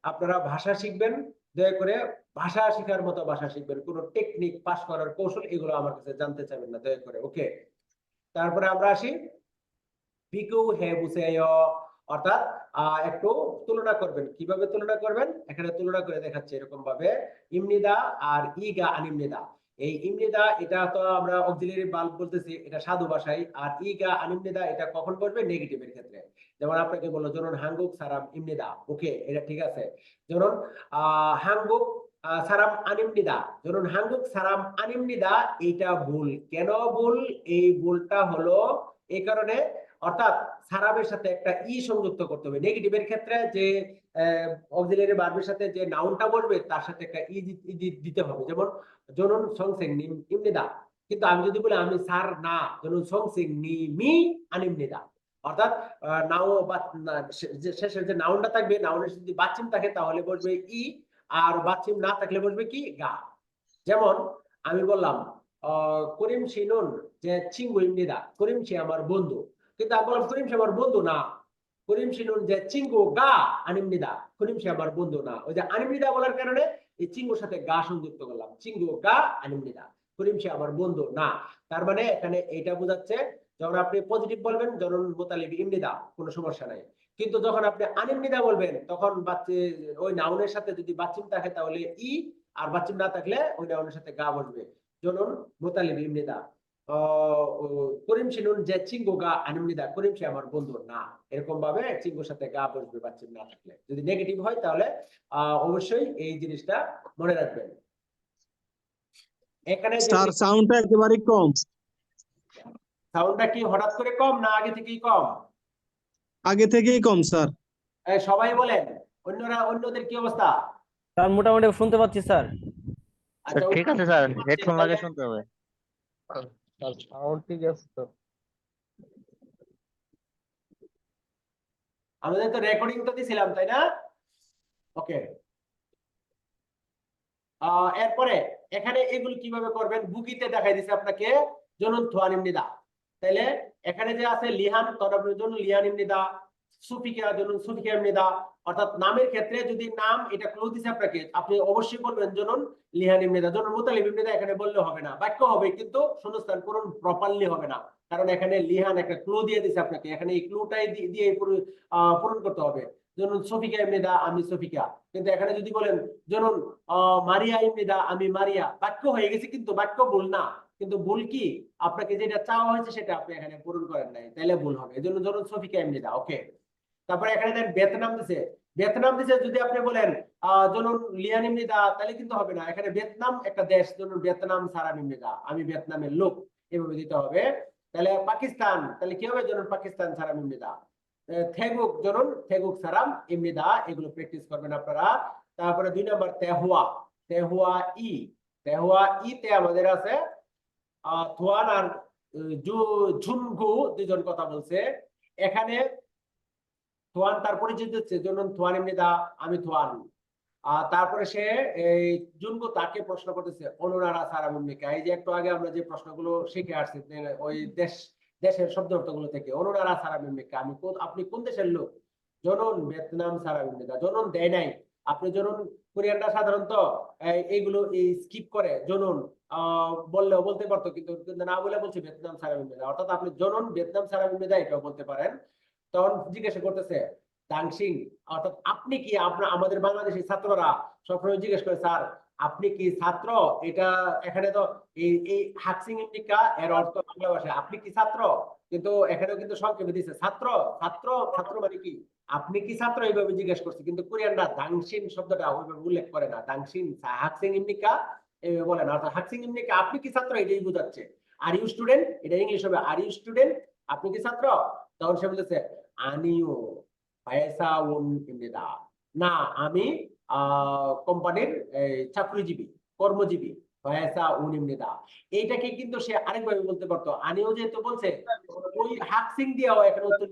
আপনারা ভাষা শিখবেন, দয়া করে ভাষা শেখার মতো ভাষা শিখবেন, কোনো টেকনিক পাস করার কৌশল এগুলো আমার কাছে জানতে চাইবেন না দয়া করে, ওকে। তারপরে আমরা আসি বিকু হে বুসেয়, অর্থাৎ একটু তুলনা করবেন। কিভাবে তুলনা করবেন, এখানে তুলনা করে দেখাচ্ছে এরকম ভাবে, ইমনিদা আর ইগা আনিমনিদা। এই ইমনিদা এটা তো আমরা অক্সিলারি ভার্ব বলতেছি, এটা সাধু ভাষায়। আর ইগা আনিমনিদা এটা কখন বসবে, নেগেটিভের ক্ষেত্রে। যেমন আপনাকে বললো জনন হাঙ্গুক সারাম ইমনিদা, ওকে, এটা ঠিক আছে। জনন হাঙ্গুক সারাম আনিমনিদা, জনন হাঙ্গুক সারাম আনিমনিদা, এইটা ভুল। কেন ভুল? এই ভুলটা হলো এই কারণে, অর্থাৎ সারামের সাথে একটা ই সংযুক্ত করতে হবে। নেগেটিভের ক্ষেত্রে যে অক্সিলারি ভার্বের সাথে যে নাউনটা বসবে তার সাথে একটা ই দিতে হবে। যেমন জনুন সংসেং নিম ইমনিদা, কিন্তু আমি যদি বলি আমি স্যার না, জনুন সংসেং নি মি আনিমনিদা, অর্থাৎ নাও বা শেষের যে নাউনটা থাকবে, নাউনের যদি বাচ্চিম থাকে তাহলে বসবে ই, আর বাচ্চিম না থাকলে বসবে কি, গা। যেমন আমি বললাম করিম শিনুন যে চিঙ্গু ইমনিদা, করিম সে আমার বন্ধু, কিন্তু আমি বললাম করিম সে আমার বন্ধু না। করিম শিনুন যে চিঙ্গু গা আনিমনিদা, করিম সে আমার বন্ধু না। ওই যে আনিমনিদা বলার কারণে এই চিঙ্গুর সাথে গা সংযুক্ত করলাম, চিঙ্গু গা আনিমনিদা, করিম সে আমার বন্ধু না। তার মানে এখানে এইটা বোঝাচ্ছে যখন আপনি পজিটিভ বলবেন জনন মুতালিব ইমনিদা, কোনো সমস্যা নাই। কিন্তু যখন আপনি আনিমনিদা বলবেন তখন ওই নাউনের সাথে যদি বাচ্চিম থাকে তাহলে ই, আর বাচ্চিম না থাকলে ওই নাউনের সাথে গা বসবে। জনন মুতালিব ইমনিদা, করিম শিনুন যে চিঙ্গু গা আনিমনিদা, করিম সে আমার বন্ধু না। এরকম ভাবে চিঙ্গুর সাথে গা বসবে বাচ্চিম না থাকলে। যদি নেগেটিভ হয় তাহলে অবশ্যই এই জিনিসটা মনে রাখবেন। এখানে স্যার সাউন্ডটা একেবারে কম। সাউন্ডটা কি হঠাৎ করে কম না আগে থেকেই কম? আগে থেকেই কম স্যার। সবাই বলেন, অন্যরা, অন্যদের কি অবস্থা? স্যার মোটামুটি শুনতে পাচ্ছি স্যার। আচ্ছা, ঠিক আছে স্যার, হেডফোন লাগিয়ে শুনতে হবে। স্যার সাউন্ড ঠিক আছে তো? আমাদের তো রেকর্ডিং তো দিছিলাম তাই না? ওকে। এরপরে এখানে এগুলো কিভাবে করবেন, বুকিতে দেখাই দিছে আপনাকে জনুন থোয়ানিম নিদা। তাইলে এখানে যে আছে লিহান তরফের জন্য লিহান ইমনিদা, সুফিকা জনুন সুফিকা ইমনিদা, অর্থাৎ নামের ক্ষেত্রে যদি নাম এটা ক্লু দিছে আপনাকে, আপনি অবশ্যই বলবেন জনুন লিহান ইমনিদা, জনুন মুতালিব ইমনিদা এখানে বললে হবে না, বাক্য হবে কিন্তু শূন্যস্থান পূরণ প্রপারলি হবে না, কারণ এখানে লিহান একটা ক্লু দিয়ে দিছে আপনাকে, এখানে এই ক্লুটাই দিয়ে পূরণ করতে হবে। জনুন সুফিকা ইমনিদা, আমি সুফিকা। কিন্তু এখানে যদি বলেন জনুন মারিয়া ইমনিদা, আমি মারিয়া, বাক্য হয়ে গেছে কিন্তু বাক্য ভুল না। কিন্তু ভুল কি, আপনাকে যেটা চাওয়া হয়েছে সেটা আপনি এখানে পূরণ করেন নাই, তাহলে ভুল হবে। এজন্য ধরুন সফিকা এমনিদা, ওকে। তারপরে এখানে দেন ভিয়েতনাম দিছে, ভিয়েতনাম দিছে, যদি আপনি বলেন জনুন লিয়ান ইমনিদা তাহলে কিন্তু হবে না, এখানে ভিয়েতনাম একটা দেশ, জনুন ভিয়েতনাম সারাম ইমনিদা, আমি ভিয়েতনামের লোক, এভাবে দিতে হবে। তাহলে পাকিস্তান, তাহলে কি হবে, জনুন পাকিস্তান সারাম ইমনিদা। থেগুক, জনুন থেগুক সারাম ইমনিদা, এগুলো প্র্যাকটিস করবেন আপনারা। তারপরে 2 নম্বর তেহুয়া, তেহুয়া ই, তেহুয়া ইতে আমাদের আছে থোয়ান আর ঝুনগু দুজন কথা বলছে। এখানে থোয়ান তার পরিচিত হচ্ছে জন্য থোয়ান এমনিদা, আমি থোয়ান। তারপরে সে এই জুনগু তাকে প্রশ্ন করতেছে অনুনারা সারামুন্নিকা, এই যে একটু আগে আমরা যে প্রশ্নগুলো শিখে আসছি ওই দেশের শব্দ অর্থগুলো থেকে, অনুনারা সারামুন্নিকা, আপনি কোন দেশের লোক, জনন ভিয়েতনাম সারামুন্নিকা, জনন দেয় নাই। আপনি জনন, কোরিয়ানরা সাধারণত এইগুলো স্কিপ করে, জনন বললেও বলতে পারতো, কিন্তু না বলে বলছে ভিয়েতনাম সারামুন্নিকা, অর্থাৎ আপনি জনন ভিয়েতনাম সারামুন্নিকা এটাও বলতে পারেন। তখন জিজ্ঞাসা করতেছে দাংশিং অর্থাৎ আপনি কি আমাদের বাংলাদেশের ছাত্ররা সবসময় জিজ্ঞেস করে স্যার আপনি কি ছাত্র, এটা এখানে তো এই হাকসিং ইমনিকা এর অর্থ বাংলা ভাষায় আপনি কি ছাত্র, কিন্তু এখানেও কিন্তু সংক্ষেপে দিচ্ছে ছাত্র ছাত্র ছাত্র মানে কি আপনি কি ছাত্র এইভাবে জিজ্ঞেস করছে, কিন্তু কোরিয়ানরা দাংশিন শব্দটা ওইভাবে উল্লেখ করে না, দাংশিন হাকসিং ইমনিকা এইভাবে বলে না, অর্থাৎ হাকসিং ইমনিকা আপনি কি ছাত্র এটাই বোঝাচ্ছে। আর ইউ স্টুডেন্ট এটা ইংলিশ হবে আর ইউ স্টুডেন্ট আপনি কি ছাত্র, তখন সে বলতেছে আনিও পায়সা উন ইমনিদা, না আমি কোম্পানির চাকরিজীবী কর্মজীবী পায়সা উন ইমনিদা। এইটাকে কিন্তু সে আরেকভাবে বলতে পারতো, আনিও যেহেতু বলছে ওই হাকসিং দিয়েও এখানে উত্তর,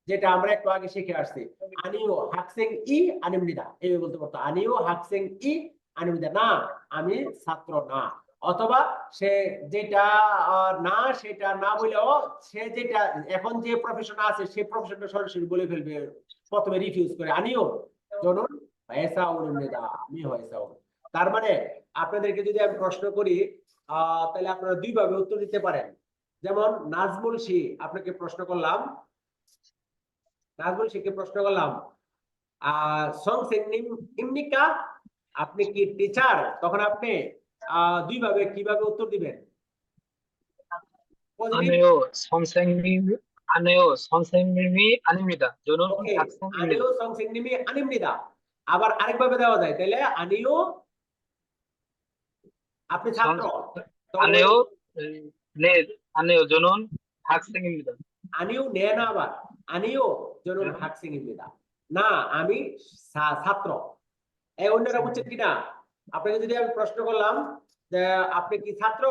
যেটা আমরা একটু আগে শিখে আসছি আনিও হাকসিং ই আনিমনিদা এইভাবে বলতে পারতো, আনিও হাকসিং ই আনিমনিদা, না আমি ছাত্র না। অথবা সে যেটা না সেটা না বলেও সে যেটা এখন যে প্রফেশন আছে সেই প্রফেশনটা সরাসরি বলে ফেলবে, প্রথমে রিফিউজ করে আনিও জনুন হয়েসা উনিমনিদা আমি হয়েসা। তার মানে আপনাদেরকে যদি আমি প্রশ্ন করি তাহলে আপনারা দুই ভাবে উত্তর দিতে পারেন। যেমন নাজমুল শি আপনাকে প্রশ্ন করলাম, নাজমুল শিখে প্রশ্ন করলাম ইমনিকা আপনি কি টিচার, তখন আপনি দুই ভাবে কিভাবে উত্তর দিবেন। 아니요, 선생님이 아닙니다. 저는 ওকে 학생입니다. আনিও সংসিংনিমি আনিমনিদা, আবার আরেকভাবে দেওয়া যায় তাহলে আনিও আপনি ছাত্র, তখন 아니요, 네, 아니요, 저는 학생입니다. আনিও নে না, আবার আনিও জনুন হাকসিং입니다, না আমি ছাত্র। এই অন্যরা বুঝছেন কিনা, আপনাকে যদি আমি প্রশ্ন করলাম যে আপনি কি ছাত্র,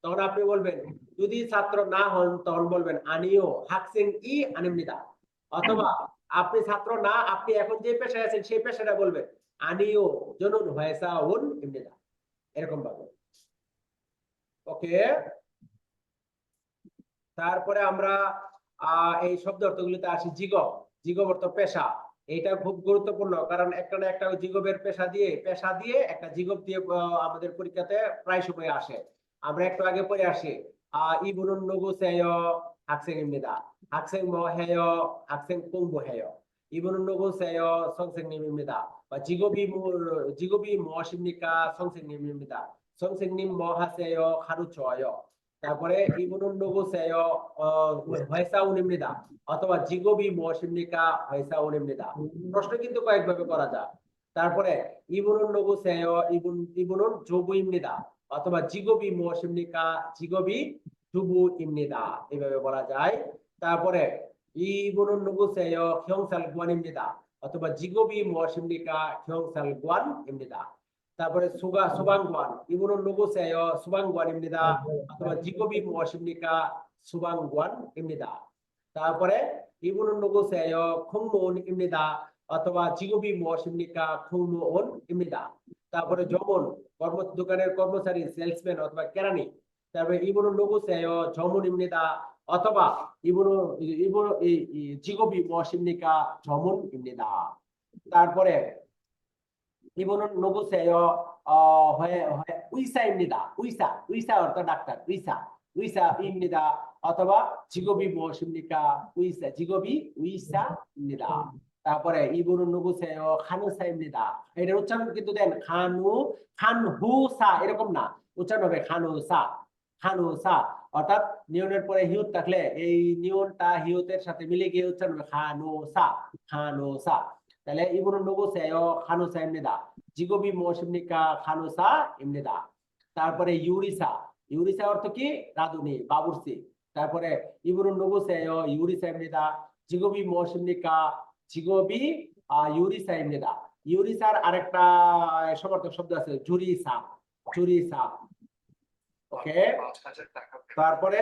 তখন আপনি বলবেন যদি ছাত্র না হন তখন বলবেন আনিও হাকসিং ই আনিমনিদা, অথবা আপনি ছাত্র না আপনি এখন যে পেশায় আছেন সেই পেশাটা বলবেন আনিও জনুন হয়েসা উন ইমনিদা, এরকম ভাবে। ওকে, তারপরে আমরা এই শব্দ অর্থগুলিতে আসি। জিগব, জিগব অর্থ পেশা, এটা খুব গুরুত্বপূর্ণ কারণ একটা না একটা জিগবের পেশা দিয়ে একটা জিগব দিয়ে আমাদের পরীক্ষাতে প্রায় সময় আসে। আমরা একটু আগে পড়ে আসি ইবুনুন নুগুসেয় হাকসেং ইমনিদা, হাকসেং mo heyo হাকসেং kumbu heyo, ইবুনুন নুগুসেয় সংসেং নিমিমিদা, বা জিগবি mo shimnika সংসেং নিমিমিদা, সংসেং নিম mo haseyo haruchoyo। তারপরে ইবনুন নুগুসেয় হয়সা উনিমনিদা, অথবা জিগবি mo shimnika হয়সা উনিমনিদা। প্রশ্ন কিন্তু কয়েকভাবে করা যায়। তারপরে ইবনুন নুগুসেয় ইবনুন জুবু ইমনিদা, অথবা জিগবি mo shimnika জিগবি জুবু ইমনিদা, এইভাবে বলা যায়। তারপরে ইবনুন নুগুসেয় hyongsal guan ইমনিদা, অথবা Zigbee mo shimnika hyongsal guan ইমনিদা। তারপরে সুবাংগুয়ান ইবনুন নুগুসেয় সুবাংগুয়ান ইমনিদা, অথবা জিগবি mo shimnika সুবাংগুয়ান ইমনিদা। তারপরে ইবনুন নুগুসেয় খুংমুন ইমনিদা, অথবা জিগবি mo shimnika খুংমুন ইমনিদা। তারপরে জমন দোকানের কর্মচারী সেলসম্যান অথবা কেরানি, তারপরে ইবনুন নুগুসেয় জমুন ইমনিদা, অথবা জিগবি mo shimnika জমুন ইমনিদা। তারপরে ইবনুন নুগুসেয় উইসা ইমনিদা, উইসা অর্থ ডাক্তার, উইসা ইমনিদা, অথবা জিগবি mo shimnika জিগবি উইসা ইমনিদা। তারপরে ইবনুন নুগুসেয় খানুসা ইমনিদা, এটার উচ্চারণ কিন্তু দেন খানহুসা এরকম না, উচ্চারণ হবে খানুসা, অর্থাৎ নিয়নের পরে হিউত থাকলে এই নিয়নটা হিউতের সাথে মিলে গিয়ে উচ্চারণ হবে খানুসা। তাহলে ইবনুন নুগুসেয় খানুসা ইমনিদা, জিগবি mo shimnika খানুসা ইমনিদা। তারপরে ইউরিসা অর্থ কি রাঁধুনি বাবুর্চি। তারপরে ইবনুন নুগুসেয় ইউরিসা ইমনিদা, জিগবি mo shimnika জিগবি ইউরিসা ইমনিদা। ইউরিসার আরেকটা সমর্থক শব্দ আছে জুরিসা। ওকে, তারপরে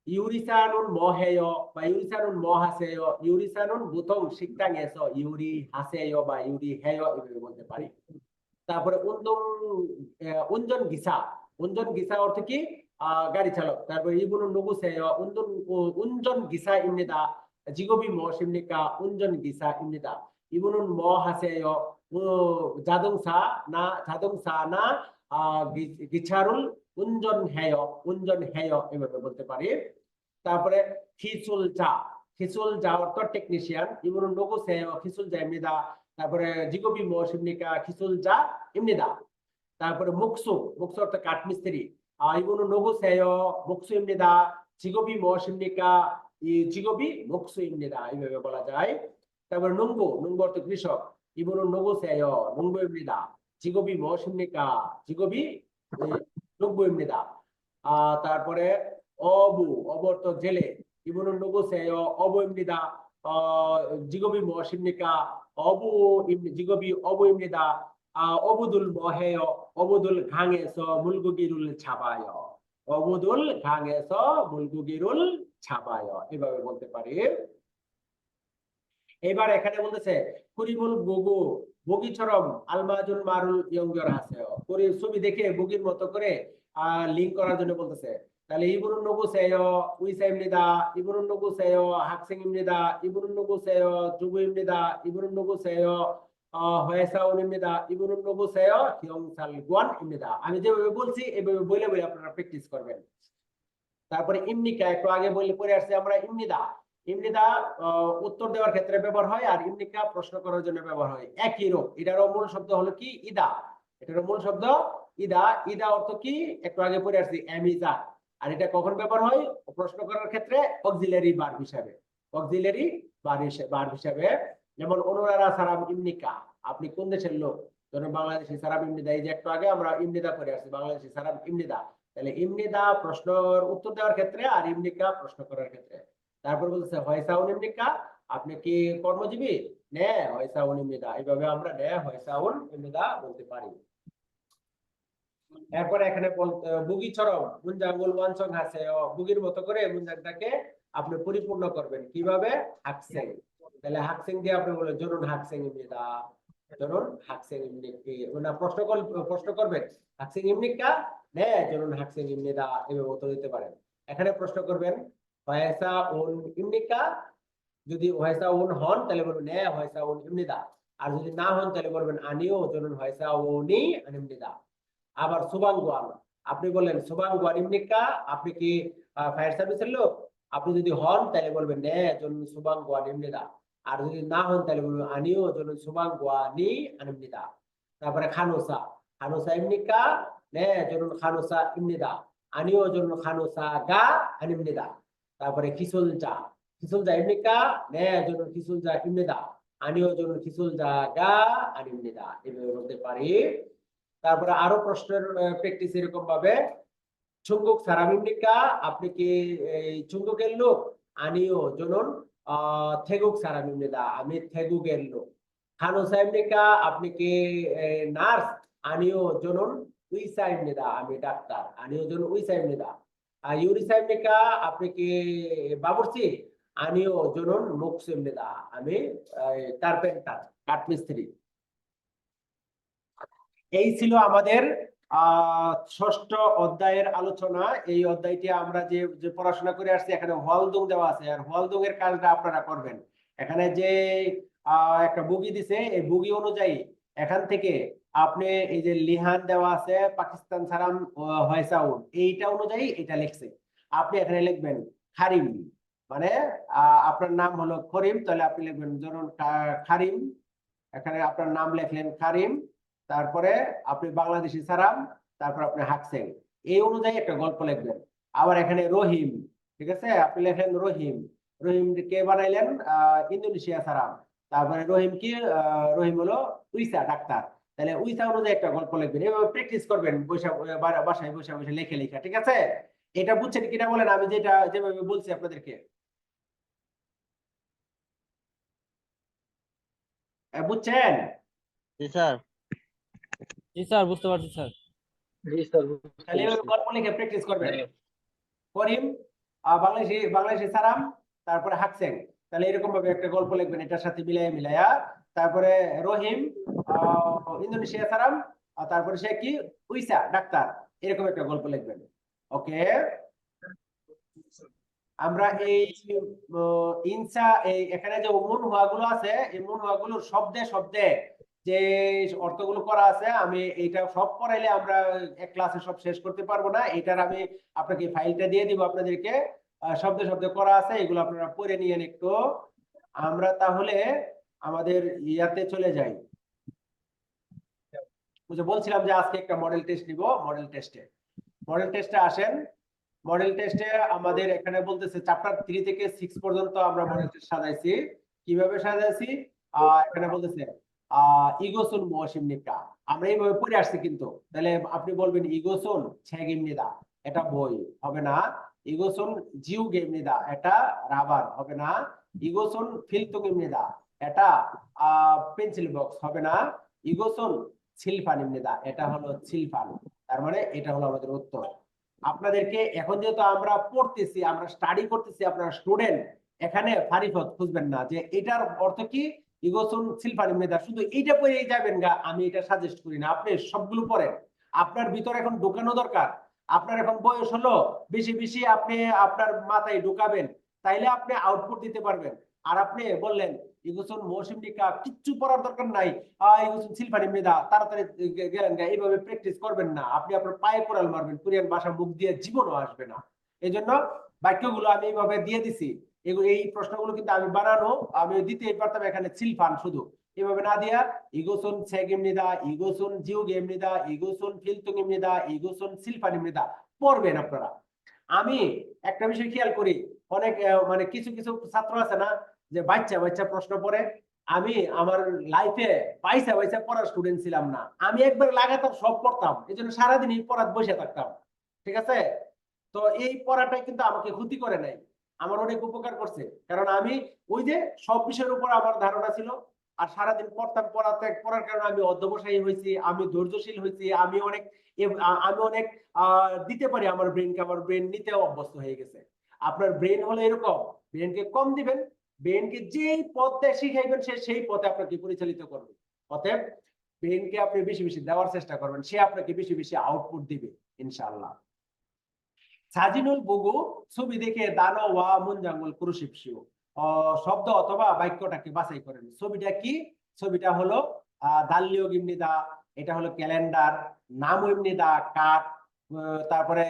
ইউরিসানুন মহেয় বা ইউরিসানুন মহাসেয়, ইউরিসানুন বুথং শিক্ষাংয়েসো ইউরি হাসেয় বা ইউরি হেয় এভাবে বলতে পারি। তারপরে উঞ্জন গিসা অর্থ কি গাড়ি চালক। তারপরে ইবনুন নুগুসেয় উঞ্জন গিসা ইমনিদা, জিগবি mo shimnika উঞ্জন গিসা ইমনিদা। ইবনুন মহাসেয় জাদংসা না গিছারুল উঞ্জন হেয় এভাবে বলতে পারি। তারপরে 기술자 어떤 텍니시안 이분은 누구세요? 기술자입니다. তারপরে 지고비 무엇입니까? 기술자입니다. তারপরে 목수 어떤 কাঠমিস্ত্রি 이분은 누구세요? 목수입니다. 직업이 무엇입니까? 이 직업이 목수입니다. 이렇게 বলা যায়. তারপরে 농부 어떤 কৃষক 이분은 누구세요? 농부입니다. 직업이 무엇입니까? 직업이 농부입니다. তারপরে 어부 어떤 জেলে 이분은 누구세요? 어부입니다. 직업이 무엇입니까? 직업이 어부입니다. 어부들 뭐 해요? 어부들 강에서 물고기를 잡아요. 어부들 강에서 물고기를 잡아요. এভাবে বলতে পারি. এবার এখানে বলতেছে কুরিবুল বুগু বগি처럼 알맞은 말을 연결하세요. 우리 ছবি দেখে বগির মতো করে লিংক করার জন্য বলতেছে. তাহলে 이분은 누구세요? 의사입니다. 이분은 누구세요? 학생입니다. 이분은 누구세요? 주부입니다. 이분은 누구세요? 회사원입니다. 이분은 누구세요? 경찰관입니다. আমি যেভাবে বলছি এভাবে বলে বলে আপনারা প্র্যাকটিস করবেন. তারপরে ইমনিকা একটু আগে বলে পড়ে আসছে আমরা ইমনিদা উত্তর দেওয়ার ক্ষেত্রে ব্যবহার হয় আর ইমনিকা প্রশ্ন করার জন্য ব্যবহার হয় একই রূপ এটারও মূল শব্দ হলো কি ইদা এটারও মূল শব্দ ইদা অর্থ কি একটু আগে পড়ে আসছি এমিজা আর এটা কখন ব্যবহার হয় প্রশ্ন করার ক্ষেত্রে অক্সিলারি ভার্ব হিসাবে যেমন অনুরারা সারাম ইমনিকা আপনি কোন দেশের লোক ধরুন বাংলাদেশি সারাম ইমনিদা এই যে একটু আগে আমরা ইমনিদা পড়ে আসছি বাংলাদেশি সারাম ইমনিদা তাহলে ইমনিদা প্রশ্নের উত্তর দেওয়ার ক্ষেত্রে আর ইমনিকা প্রশ্ন করার ক্ষেত্রে তারপর বলতেছে হয়সাউন ইমনিকা আপনি কি কর্মজীবী নে হয়সাউন ইমনিদা এইভাবে আমরা নে হয়সাউন ইমনিদা বলতে পারি এরপর এখানে বুগি처럼 문장을 완성하세요 বুগির মতো করে 문장টাকে আপনি পরিপূর্ণ করবেন কিভাবে 학생 তাহলে 학생 দিয়ে আপনি বলেন 저는 학생입니다 저는 학생입니다 প্রশ্ন করবেন 학생입니까 네 저는 학생입니다 এভাবে উত্তর দিতে পারেন এখানে প্রশ্ন করবেন 회사원입니까 যদি 회사원 হন তাহলে বলবেন 네 회사원입니다 আর যদি না হন তাহলে বলবেন 아니요 저는 회사원이 아닙니다 আবার সুবাংগুয়ান আপনি বলেন সুবাংগুয়ান입니까 আপনি কি ফায়ার সার্ভিসের লোক আপনি যদি হন তাহলে বলবেন 네 저는 সুবাংগুয়ান입니다 আর যদি না হন তাহলে বলবেন 아니요 저는 সুবাংগুয়া니 아닙니다 তারপরে 간호사입니까 네 저는 간호사입니다 아니요 저는 간호사가 아닙니다 তারপরে 기술자입니까 네 저는 기술자입니다 아니요 저는 기술자가 아닙니다 এভাবে বলতে পারি তারপরে আরো প্রশ্নের প্র্যাকটিস এরকম ভাবে 중국 사람입니까 আপনি কি 중국의 লোক 아니요 저는 태국 사람입니다 আমি 태국의 লোক 간호사입니까 আপনি কি নার্স 아니요 저는 의사입니다 আমি ডাক্তার 아니요 저는 의사입니다 요리사입니까 আপনি কি বাবুর্চি 아니요 저는 목수입니다 আমি কার্পেন্টার কাঠমিস্ত্রি এই ছিল আমাদের ষষ্ঠ অধ্যায়ের আলোচনা এই অধ্যায়টি আমরা যে পড়াশোনা করে আসছি এখানে হলদং দেওয়া আছে আর হলদং এর কাজটা আপনারা করবেন এখানে যে একটা বুগি দিছে এই বুগি অনুযায়ী এখান থেকে আপনি এই যে লিহান দেওয়া আছে পাকিস্তান সারাম হয়সাউন এইটা অনুযায়ী এটা লিখছে আপনি এখানে লিখবেন খারিম মানে আপনার নাম হলো করিম তাহলে আপনি লিখবেন ধরুন খারিম এখানে আপনার নাম লিখলেন খারিম তারপরে আপনি বাংলাদেশি সারাম তারপর আপনি হাকসেং এই অনুযায়ী একটা গল্প লিখবেন আবার এখানে রহিম ঠিক আছে আপনি লিখলেন রহিম কে বানাইলেন ইন্দোনেশিয়া সারাম তারপরে রহিম হলো উইসা ডাক্তার তাহলে উইসা অনুযায়ী একটা গল্প লিখবেন এভাবে প্র্যাকটিস করবেন বাসায় বসে লিখে লেখা ঠিক আছে এটা বুঝছেন কিনা বলেন আমি যেভাবে বলছি আপনাদেরকে বুঝছেন জি স্যার জি স্যার বুঝতে পারছি স্যার জি স্যার তাহলে এভাবে গল্প লিখে প্র্যাকটিস করবেন করিম বাংলাদেশি সারাম তারপরে হাকসেং তাহলে এরকম ভাবে একটা গল্প লিখবেন এটার সাথে মিলাইয়া তারপরে রহিম ইন্দোনেশিয়া সারাম তারপরে সে কি উইসা ডাক্তার এরকম একটা গল্প লিখবেন ওকে আমরা এই ইনসা এখানে যে মুনহুয়া গুলো আছে এই মুনহুয়া গুলোর শব্দে যে অর্থগুলো করা আছে আমি এইটা সব পড়াইলে আমরা এক ক্লাসে সব শেষ করতে পারবো না এটার আমি আপনাকে ফাইলটা দিয়ে দিব আপনাদেরকে শব্দে শব্দে করা আছে, এগুলো আপনারা পড়ে নিয়েন একটু। আমরা তাহলে আমাদের ইয়াতে চলে যাই। বলছিলাম যে আজকে একটা মডেল টেস্ট নিব। মডেল টেস্টে আসেন। মডেল টেস্টে আমাদের এখানে বলতেছে চ্যাপ্টার 3 থেকে 6 পর্যন্ত আমরা মডেল টেস্ট সাজাইছি। কিভাবে সাজাইছি? এখানে বলতেছে ইগোসুন মোশিমনিকা, আমরা এইভাবে পড়ে আসছি। কিন্তু তাহলে আপনি বলবেন ইগোসুন ছেগিমনিদা, এটা বই হবে না। ইগোসুন জিউ গেমনিদা, এটা রাবার হবে না। ইগোসুন ফিলতুগিমনিদা, এটা পেন্সিল বক্স হবে না। ইগোসুন সিলফানিমনিদা, এটা হলো সিলফান। তার মানে এটা হলো আমাদের উত্তর। আপনাদেরকে এখন যেহেতু আমরা পড়তেছি, আমরা স্টাডি করতেছি, আপনারা স্টুডেন্ট, এখানে ফারিফত খুঁজবেন না যে এটার অর্থ কি ইগোসুন সিলফানিমনিদা, শুধু এইটা পড়েই যাবেন গা। আমি এটা সাজেস্ট করি না, আপনি সবগুলো পড়েন। আপনার ভিতরে এখন ঢোকানো দরকার। আপনার এখন বয়স হলো, বেশি বেশি আপনি আপনার মাথায় ঢোকাবেন, তাইলে আপনি আউটপুট দিতে পারবেন। আর আপনি বললেন ইগোসুন মোশিমনিকা, কিচ্ছু পড়ার দরকার নাই, ইগোসুন সিলফানিমনিদা, তাড়াতাড়ি গেলেন গা, এইভাবে প্র্যাকটিস করবেন না। আপনি আপনার পায়ে কোরাল মারবেন, কোরিয়ান ভাষা মুখ দিয়ে জীবনও আসবে না। এই জন্য বাক্যগুলো আমি এইভাবে দিয়ে দিছি। এই প্রশ্নগুলো কিন্তু আমি বানানো, আমি দিতেই পারতাম এখানে সিলফান, শুধু এভাবে না দিয়া ইগোসুন ছেগিমনিদা, ইগোসুন জিউ গেমনিদা, ইগোসুন ফিলতুগিমনিদা, ইগোসুন সিলফানিমনিদা পড়বেন আপনারা। আমি একটা বিষয় খেয়াল করি, অনেক মানে কিছু কিছু ছাত্র আছে না, যে বাচ্চা বাচ্চা প্রশ্ন পড়ে। আমি আমার লাইফে পয়সা পয়সা পড়ার স্টুডেন্ট ছিলাম না। আমি একবার লাগাতার সব পড়তাম, এই জন্য সারাদিন এই পড়াত বসে থাকতাম। ঠিক আছে? তো এই পড়াটাই কিন্তু আমাকে ক্ষতি করে নাই, আমার অনেক উপকার করছে। কারণ আমি ওই যে সব বিষয়ের উপর আমার ধারণা ছিল, আর সারাদিন পড়তাম, পড়ার কারণে আমি অধ্যবসায়ী হয়েছি, আমি ধৈর্যশীল হয়েছি, আমি অনেক দিতে পারি আমার ব্রেনকে, আমার ব্রেন নিতে অভ্যস্ত হয়ে গেছে। আপনার ব্রেন হলো এরকম, ব্রেনকে কম দিবেন, ব্রেনকে যেই পথে শিখাইবেন সে সেই পথে আপনাকে পরিচালিত করবে। অতএব ব্রেনকে আপনি বেশি বেশি দেওয়ার চেষ্টা করবেন, সে আপনাকে বেশি বেশি আউটপুট দিবে ইনশাআল্লাহ। সাজিনুল বুগু, ছবি দেখে দানো ওয়া মুনজাঙ্গুল কুরুশিপসিও, শব্দ অথবা বাক্যটাকে বাছাই করেন। ছবিটা কি? ছবিটা হলো দাল্লিও গিমনিদা, এটা হলো ক্যালেন্ডার। নামু ইমনিদা কাঠ, তারপরে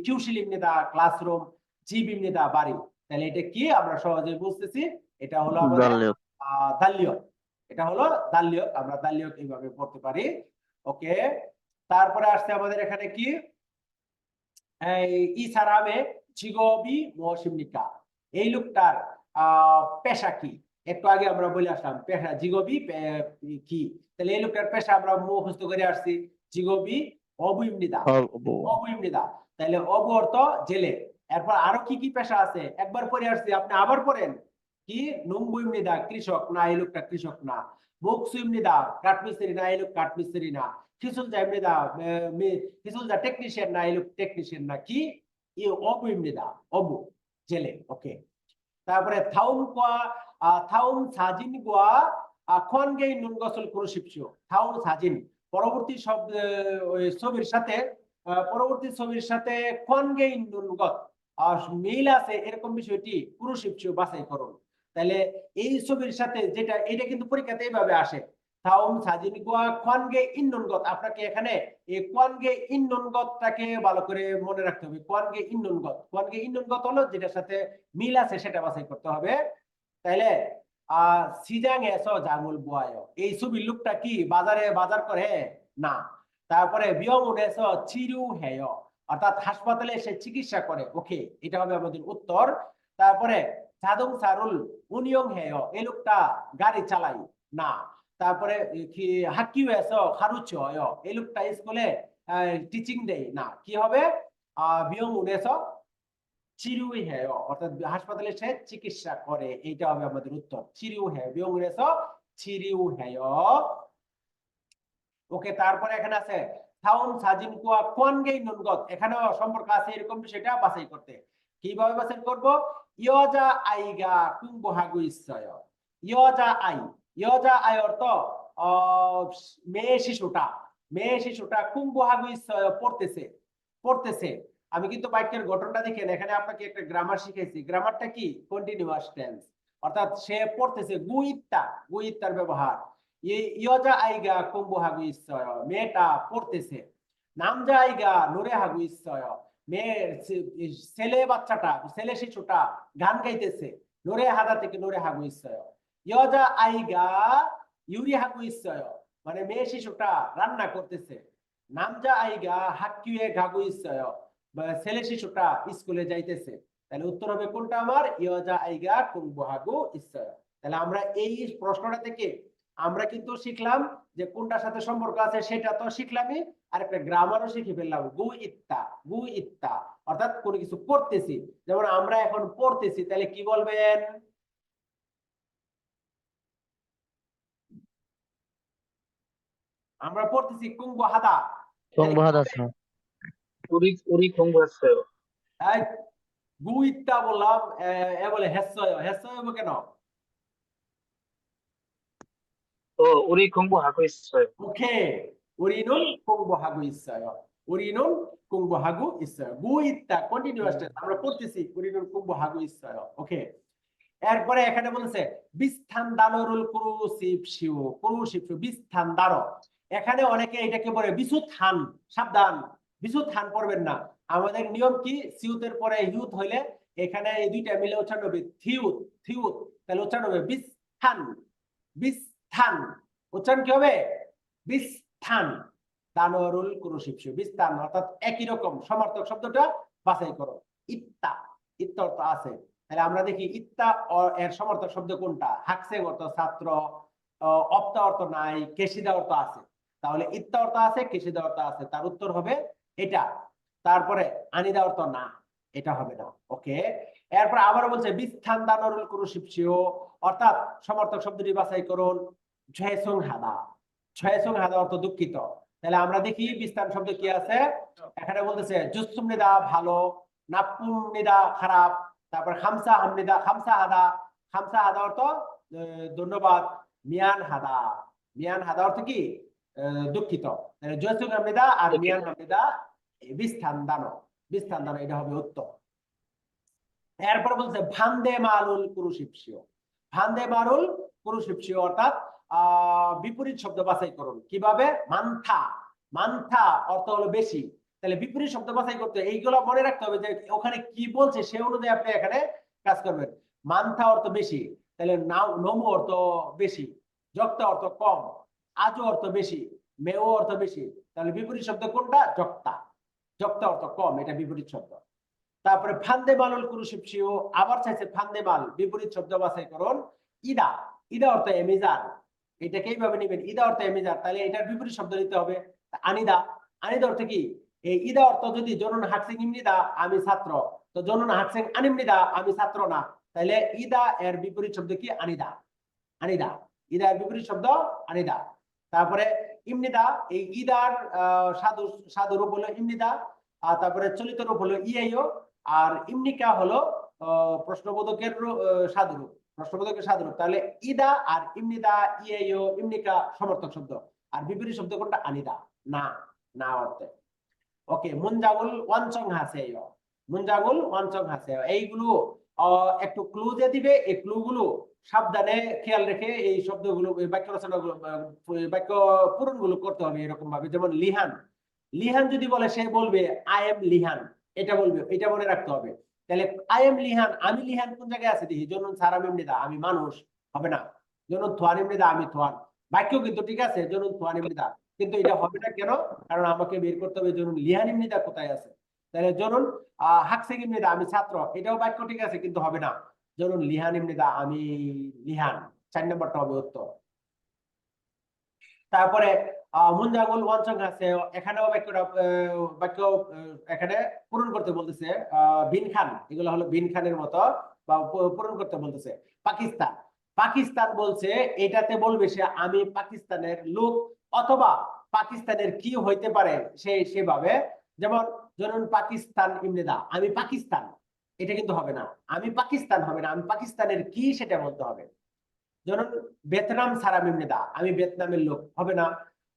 কিউশিল ইমনিদা ক্লাসরুম, জিব ইমনিদা বাড়ি। তাহলে এটা কি আমরা সহজে বুঝতেছি, এটা হলো আমাদের দাল্লিওক। দাল্লিওক। এটা হলো দাল্লিওক, আমরা দাল্লিওক এইভাবে পড়তে পারি। ওকে, তারপরে আসছে আমাদের এখানে কি ই সারামে জিগবি মোশিমনিকা, এই লোকটার পেশা কি? একটু আগে আমরা বলে আসলাম পেশা জিগবি কি। তাহলে এই লোকটার পেশা আমরা মুখস্থ করে আসছি, জিগবি অবুইমনিদা, অবুইমনিদা। তাহলে অবু অর্থ জেলে। এরপর আরো কি কি পেশা আছে একবার পড়ে আসছি, আপনি আবার পড়েন। কি? নুমবুইমনিদা কৃষক না, এই লোকটা কৃষক না। মুকসুইমনিদা কাঠমিস্ত্রি না, এই লোক কাঠমিস্ত্রি না। খিসুলজা ইমনিদা খিসুলজা টেকনিশিয়ান না, এই লোক টেকনিশিয়ান না। কি? অবু ইমনিদা, অবু জেলে। ওকে, তারপরে থাউম কোয়া থাউম সাজিন গোয়া খনগেই নুন গসল কুরুশিপসিও, থাউম সাজিন পরবর্তী শব্দ ছবির সাথে খনগেই নুন গত মিল আছে এরকম বিষয়টি কুরুশিপসিও বাছাই করুন। তাহলে এই ছবির সাথে যেটা, এটা কিন্তু পরীক্ষাতে এইভাবে আসে, থাউম সাজিন গোয়া খনগে ইন্নুনগত। আপনাকে এখানে এই খনগে ইন্নুনগতটাকে ভালো করে মনে রাখতে হবে। খনগে ইন্নুনগত হলো যেটার সাথে মিল আছে সেটা বাছাই করতে হবে। তাইলে সিজাং এসো জামুল বুয়ায়, এই ছবির লোকটা কি বাজার করে না। তারপরে বিয়মুন এসো চিরু হেয়, অর্থাৎ হাসপাতালে এসে চিকিৎসা করে। ওকে, এটা হবে আমাদের উত্তর। তারপরে সাদং সারুল উনিয়ং হেয়, এই লোকটা গাড়ি চালাই না। তারপরে কি হাকিউ এসো খারুচো, এই লোকটা স্কুলে টিচিং দেয় না। কি হবে? বিয়মুন এসো চিরু হেয়, অর্থাৎ হাসপাতালে সে চিকিৎসা করে। এইটা হবে আমাদের উত্তর, চিরু হেয়, বিয়মুন এসো চিরিউ হেয়। ওকে, তারপরে এখানে আছে থাউন সাজিন কুয়া কোয়ানগেই নুনগত, এখানেও সম্পর্ক আছে এরকম বিষয়টা বাছাই করতে। কিভাবে বাছাই করব? ইয়জা আইগা কুম্বহাগু ইচ্ছয়, ইয়জা আই অর্থ মেয়ে শিশুটা কুম্বহাগু ইচ্ছয় পড়তেছে। আমি কিন্তু বাক্যের গঠনটা দেখেন, এখানে আপনাকে একটা গ্রামার শিখাইছি। গ্রামারটা কি? কন্টিনিউয়াস টেন্স, অর্থাৎ সে পড়তেছে। গুইত্তার ব্যবহার। ইয়জা আইগা কুম্বহাগু ইচ্ছয়, মেয়েটা পড়তেছে। নামজা আইগা নুরে হাগু ইচ্ছয়, ছেলে বাচ্চাটা, ছেলে শিশুটা গান গাইতেছে, নোরে হাদা থেকে নোরে হাগু ইচ্ছয়, ইয়জা আইগা ইউরি হাগু ইচ্ছয়, মানে মেয়ে শিশুটা রান্না করতেছে, নামজা আইগা হাক্কিয়ে ঘাগু ইচ্ছয়, ছেলে শিশুটা স্কুলে যাইতেছে। তাহলে উত্তর হবে কোনটা আমার, ইয়জা আইগা কুংবু হাগু ইচ্ছয়। তাহলে আমরা এই প্রশ্নটা থেকে আমরা কিন্তু শিখলাম যে কোনটার সাথে সম্পর্ক আছে, সেটা তো শিখলামই, আর একটা গ্রামারও শিখে ফেললাম, গু ইত্তা, অর্থাৎ কোনো কিছু করতেছি, যেমন আমরা এখন পড়তেছি, তাহলে কি বলবেন? আমরা পড়তেছি কুংবু হাদা, সংবাদ আছে 우리 공부했어요. এই গু ইত্তা বললাম, এ বলে হেসয়, হেসয় হবে কেন? 우리 공부하고 있어요. ওকে, 우리는 공부하고 있어요. 우리는 공부하고 있어요. গু ইত্তা কন্টিনিউয়াস টেন্স, আমরা পড়তেছি, 우리는 공부하고 있어요. ওকে, এরপরে এখানে বলেছে বিস্থান দানরুল কুরুশিপশিউ, বিস্থান দানো, এখানে অনেকে এটাকে বলে বিসুথান, সাবধান, বিসুথান পড়বেন না। আমাদের নিয়ম কি, সিউতের পরে ইউত হইলে এখানে এই দুইটা মিলে উচ্চারণ হবে থিউত, তাহলে উচ্চারণ হবে বিস্থান, উচ্চারণ কি হবে? বিস্থান দানরুল কুরুশিপশিউ, বিস্থান, অর্থাৎ একই রকম। সমার্থক শব্দটা বাছাই করো, ইত্তা অর্থ আছে। তাহলে আমরা দেখি ইত্তা এর সমার্থক শব্দ কোনটা, হাকসেং অর্থ ছাত্র, অপ্তা অর্থ নাই, কেশিদা অর্থ আছে। তাহলে ইত্তা অর্থ আছে, কেশিদা অর্থ আছে, তার উত্তর হবে এটা। তারপরে আনিদা অর্থ না, এটা হবে না। ওকে, এরপর আবার বলছে বিস্থান দানরুল কুরুশিপশিউ, অর্থাৎ সমার্থক শব্দটি বাছাই করুন, ছয়সং হাদা অর্থ দুঃখিত। তাহলে আমরা দেখি বিস্তান শব্দ কি আছে, এখানে বলতেছে জুসুম নিদা ভালো, নাপুম নিদা খারাপ, তারপর খামসা হাদা অর্থ ধন্যবাদ, মিয়ান হাদা অর্থ কি দুঃখিত। তাহলে জয়সুং হামনিদা আর মিয়ান হামনিদা বিস্থান দানো, এটা হবে উত্তর। এরপর বলছে ভান্দে মালুল কুরুশিপশিও, অর্থাৎ বিপরীত শব্দ বাছাই করুন। কিভাবে? মান্থা অর্থ হলো বেশি, তাহলে বিপরীত শব্দ বাছাই করতে এইগুলো মনে রাখতে হবে যে ওখানে কি বলছে সে অনুযায়ী আপনি এখানে কাজ করবেন। মান্থা অর্থ বেশি, তাহলে নমু অর্থ বেশি, জক্তা অর্থ কম, আজও অর্থ বেশি, মেও অর্থ বেশি, তাহলে বিপরীত শব্দ কোনটা? জক্তা অর্থ কম, এটা বিপরীত শব্দ। তারপরে ফান্দে মালুল কুরুশিপশিও, আবার চাইছে ফান্দে মাল, বিপরীত শব্দ বাছাই করুন, ইদা অর্থ এমিজার, এটাকে এইভাবে নেবেন, ইদা অর্থ এমিজার, তাহলে এটার বিপরীত শব্দ নিতে হবে আনিদা অর্থ কি? এই ইদা অর্থ যদি জনুন হাকসিং ইমনিদা আমি ছাত্র, তো জনুন হাকসিং আনিমনিদা আমি ছাত্র না, তাহলে ইদা এর বিপরীত শব্দ কি? আনিদা ইদা এর বিপরীত শব্দ আনিদা। তারপরে ইমনিদা, এই ইদার সাধু রূপ হলো ইমনিদা, আর তারপরে চলিত রূপ হলো ইয়াইও, আর ইমনিকা হলো প্রশ্নবোধকের সাধু রূপ, তাহলে ইদা আর ইমনিদা, ইয়াইও, ইমনিকা সমর্থক শব্দ, আর বিপরীত শব্দ কোনটা? আনিদা, না অর্থে। ওকে, মুনজাগুল ওয়ানচং হাসেও, এইগুলো একটু ক্লু দিয়ে দিবে, এই ক্লু গুলো সাবধানে খেয়াল রেখে এই শব্দগুলো, বাক্য রচনা, বাক্য পূরণ গুলো করতে হবে এরকম ভাবে। যেমন লিহান যদি বলে, সে বলবে আই এম লিহান, এটা বলবে, এটা মনে রাখতে হবে। তাহলে আই এম লিহান, আমি লিহান কোন জায়গায় আছে দেখি, জনুন সারামিমনিদা আমি মানুষ, হবে না। জনুন থোয়ানিমনিদা আমি থোয়ান, বাক্য কিন্তু ঠিক আছে জনুন থোয়ানিমনিদা, কিন্তু এটা হবে না কেন? কারণ আমাকে বের করতে হবে জনুন লিহানিমনিদা কোথায় আছে। তাহলে জনুন হাকসেগিমনিদা আমি ছাত্র, এটাও বাক্য ঠিক আছে কিন্তু হবে না, জনুন লিহানিমনিদা আমি লিহান, 4 নম্বরটা হবে উত্তর। তারপরে মুনজাগুল ওয়ানচং হাসেও, এখানেও বাক্য এখানে পূরণ করতে বলতেছে, বিন খান, এগুলো হলো বিন খানের মতো, বা পূরণ করতে বলতেছে। পাকিস্তান বলছে, এটাতে বলবে সে আমি পাকিস্তানের লোক, অথবা পাকিস্তানের কি হইতে পারে সেভাবে। যেমন ধরুন পাকিস্তান ইমনিদা আমি পাকিস্তান, এটা কিন্তু হবে না, আমি পাকিস্তান হবে না, আমি পাকিস্তানের কি সেটা বলতে হবে। যেমন ভিয়েতনাম সারামিমনিদা আমি ভিয়েতনামের লোক, হবে না।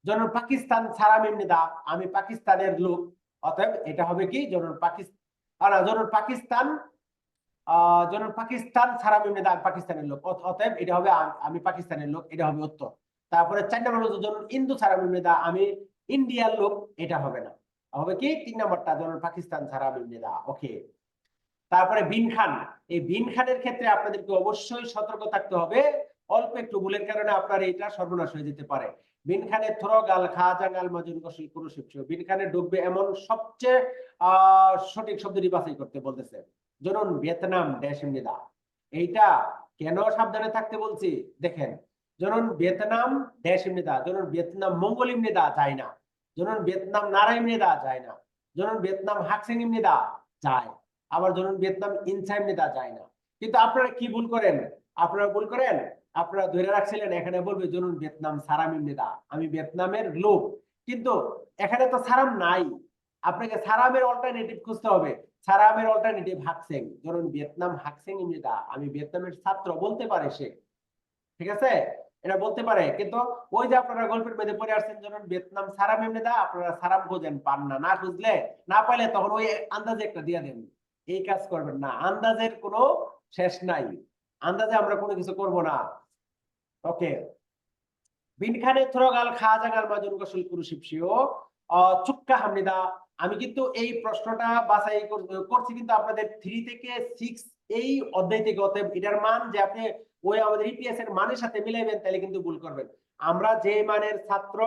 যেমন পাকিস্তান সারামিমনিদা আমি পাকিস্তানের লোক, অতএব এটা হবে কি? যেমন পাকিস্তান সারামিমনিদা আমি পাকিস্তানের লোক, অতএব এটা হবে আমি পাকিস্তানের লোক, এটা হবে উত্তর। তারপরে 4 নম্বর, যেমন ইন্দু সারামিমনিদা আমি ইন্ডিয়ার লোক, এটা হবে না। হবে কি 3 নাম্বারটা, ধরুন পাকিস্তান সারাম ইমনিদা। ওকে, তারপরে বিন খান। এই বিন খানের ক্ষেত্রে আপনাদেরকে অবশ্যই সতর্ক থাকতে হবে, অল্প একটু ভুলের কারণে আপনার এটা সর্বনাশ হয়ে যেতে পারে। বিন খানের থ্রগ আল খাজাং আল মাজুন গসল কুরুশিপস, বিন খানে ডুববে এমন সবচেয়ে সঠিক শব্দটি বাছাই করতে বলতেছে। ধরুন ভিয়েতনাম ড্যাশ ইমনিদা, এইটা কেন সাবধানে থাকতে বলছি দেখেন। ধরুন ভিয়েতনাম ড্যাশ ইমনিদা, ধরুন ভিয়েতনাম মঙ্গল ইমনিদা যায় না, ধরুন ভিয়েতনাম নারা ইমনিদা যায় না, ধরুন ভিয়েতনাম হাকসেং ইমনিদা যায়, আবার ধরুন ভিয়েতনাম ইনসাইম নেতা যায় না। কিন্তু আপনারা কি ভুল করেন, আপনারা ধরে রাখছিলেন এখানে বলবে ধরুন ভিয়েতনাম সারাম নেতা, আমি ভিয়েতনামের লোক, কিন্তু এখানে তো সারাম নাই, আপনাকে সারামের অল্টারনেটিভ খুঁজতে হবে। সারামের অল্টারনেটিভ হাকসেং, ধরুন ভিয়েতনাম হাকসেং নেতা, আমি ভিয়েতনামের ছাত্র বলতে পারে সে, ঠিক আছে, এটা বলতে পারে। কিন্তু ওই যে আপনারা গল্পের মধ্যে পড়ে আসছেন ধরুন ভিয়েতনাম সারাম এমনিদা, আপনারা সারাম খোঁজেন, পান না, না খুঁজলে না পাইলে তখন ওই আন্দাজে একটা দিয়ে দেন। এই কাজ করবেন না, আন্দাজের কোনো শেষ নাই, আন্দাজে আমরা কোনো কিছু করব না। ওকে, বিনখানে থ্রগাল খাজাগাল মাজুন গসল কুরুশিপসিও চুক্কা হামনিদা। আমি কিন্তু এই প্রশ্নটা বাছাই করছি কিন্তু আপনাদের 3 থেকে 6 এই অধ্যায় থেকে, অতএব এটার মান যে আপনি ওই আমাদের ইপিএস এর মানের সাথে মিলাইবেন তাহলে কিন্তু ভুল করবেন। আমরা যে মানের ছাত্র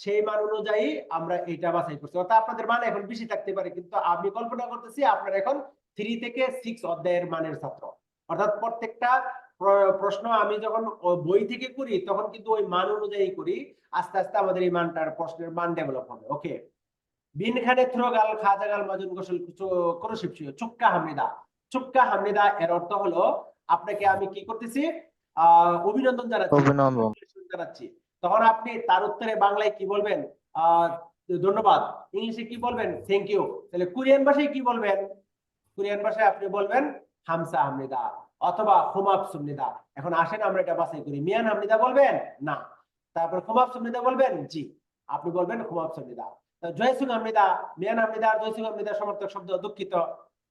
সেই মান অনুযায়ী আমরা এটা বাছাই করছি, অর্থাৎ আপনাদের মান এখন বেশি থাকতে পারে, কিন্তু আমি কল্পনা করতেছি আপনারা এখন 3 থেকে 6 অধ্যায়ের মানের ছাত্র, অর্থাৎ প্রত্যেকটা প্রশ্ন আমি যখন বই থেকে করি তখন কিন্তু ওই মান অনুযায়ী করি, আস্তে আস্তে আমাদের এই মানটার প্রশ্নের মান ডেভেলপ হবে। ওকে, বিনখানে থ্রগাল খাজাগাল মাজুন গসল কুরুশিপসিও চুক্কা হামনিদা। চুক্কা হামনিদা এর অর্থ হলো আপনাকে আমি কি করতেছি, অভিনন্দন অভিনন্দন। জানাচ্ছি। তখন আপনি তার উত্তরে বাংলায় কি বলবেন, ধন্যবাদ, ইংলিশে কি বলবেন, থ্যাংক ইউ। তাহলে কোরিয়ান ভাষায় কি বলবেন, কোরিয়ান ভাষায় আপনি বলবেন হামসা হামনিদা অথবা খুমাপ সুমনিদা। এখন আসেন আমরা এটা বাছাই করি, মিয়ান হামনিদা বলবেন না, তারপর খুমাপ সুমনিদা বলবেন জি, আপনি বলবেন খুমাপ সুমনিদা। জয়সুং হামনিদা, মিয়ান হামনিদা আর জয়সুং হামনিদা সমর্থক শব্দ দুঃখিত।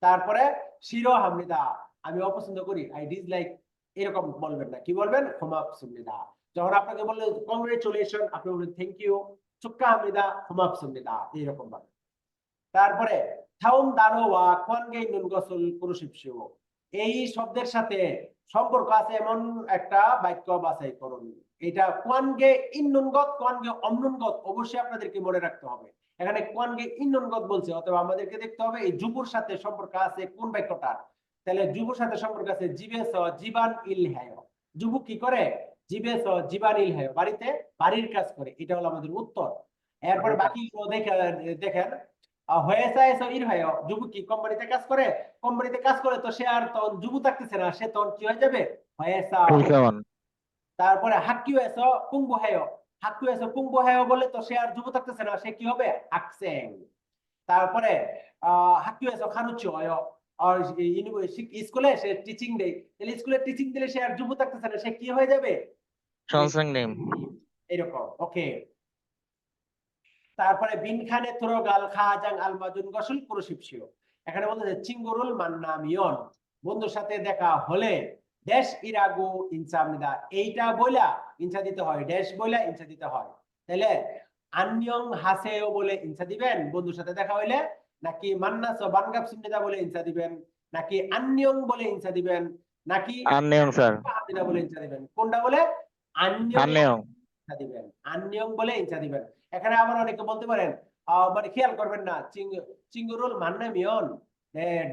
তারপরে শিরো হামনিদা, আমি অপছন্দ করি, আই ডিসলাইক, এরকম বলবেন না, কি বলবেন, খুমাপ সুমনিদা। যখন আপনাকে বললে কংগ্রেচুলেশন আপনি বলবেন থ্যাংক ইউ, চুক্কা হামনিদা খুমাপ সুমনিদা, এইরকম ভাবে। তারপরে থাউম দানো ওয়া কোয়ানগে নুন গসল কুরুশিপসিও, এই শব্দের সাথে সম্পর্ক আছে এমন একটা বাক্য বাছাই করুন। এটা কোয়ানগে ইন্নুনগত, কোয়ানগে অমনুনগত অবশ্যই আপনাদেরকে মনে রাখতে হবে। এখানে কোয়ানগে ইন্নুনগত বলছে, অথবা আমাদেরকে দেখতে হবে এই যুবুর সাথে সম্পর্ক আছে কোন বাক্যটার। তাহলে যুবুর সাথে সম্পর্ক আছে জিবেস জীবান ইল হ্যায়, যুবক কি করে, জিবেস জীবান ইল হ্যায়, বাড়িতে বাড়ির কাজ করে, এটা হলো আমাদের উত্তর। এরপর বাকি দেখেন যুবক কি কোম্পানিতে কাজ করে, কোম্পানিতে কাজ করে তো সে আর তখন যুবক থাকতেছে না, সে তখন কি হয়ে যাবে, পরিচালন। তারপরে হাক্কিউ এসো বলে তো সে আর যুবক থাকতেছে না, সে কি হবে, হাকসেং। তারপরে হাক্কিউ এসো খানুচি হয়, আর স্কুলে সে টিচিং দেয়, তাহলে স্কুলে টিচিং দিলে সে আর যুবক থাকতেছে না, সে কি হয়ে যাবে, সংসং নেম। এরকম। ওকে, তারপরে বিনখানে থ্রগাল খাজাং আল মাজুন গসল কুরুশিপসিও, এখানে বলতেছে চিঙ্গুরুল মান্নামিয়ন, বন্ধুর সাথে দেখা হলে ড্যাশ ইরাগু ইনসা আমনিদা, এইটা বইলা ইনসা দিতে হয়, ড্যাশ বইলা ইনসা দিতে হয়। তাহলে আন্যং হাসেও বলে ইনসা দিবেন বন্ধুর সাথে দেখা হইলে, নাকি মান্নাস বানগাব সুমনিদা বলে ইনসা দিবেন, নাকি আন্যং বলে ইনসা দিবেন, নাকি আন্যং স্যার, হামিদা বলে ইনসা দিবেন, কোনটা বলে, আন্যং আন্যং। ইনসা দিবেন, আন্যং বলে ইনসা দিবেন। এখানে আবার অনেকে বলতে পারেন, মানে খেয়াল করবেন না, চিঙ্গুরুল মান্নামিয়ন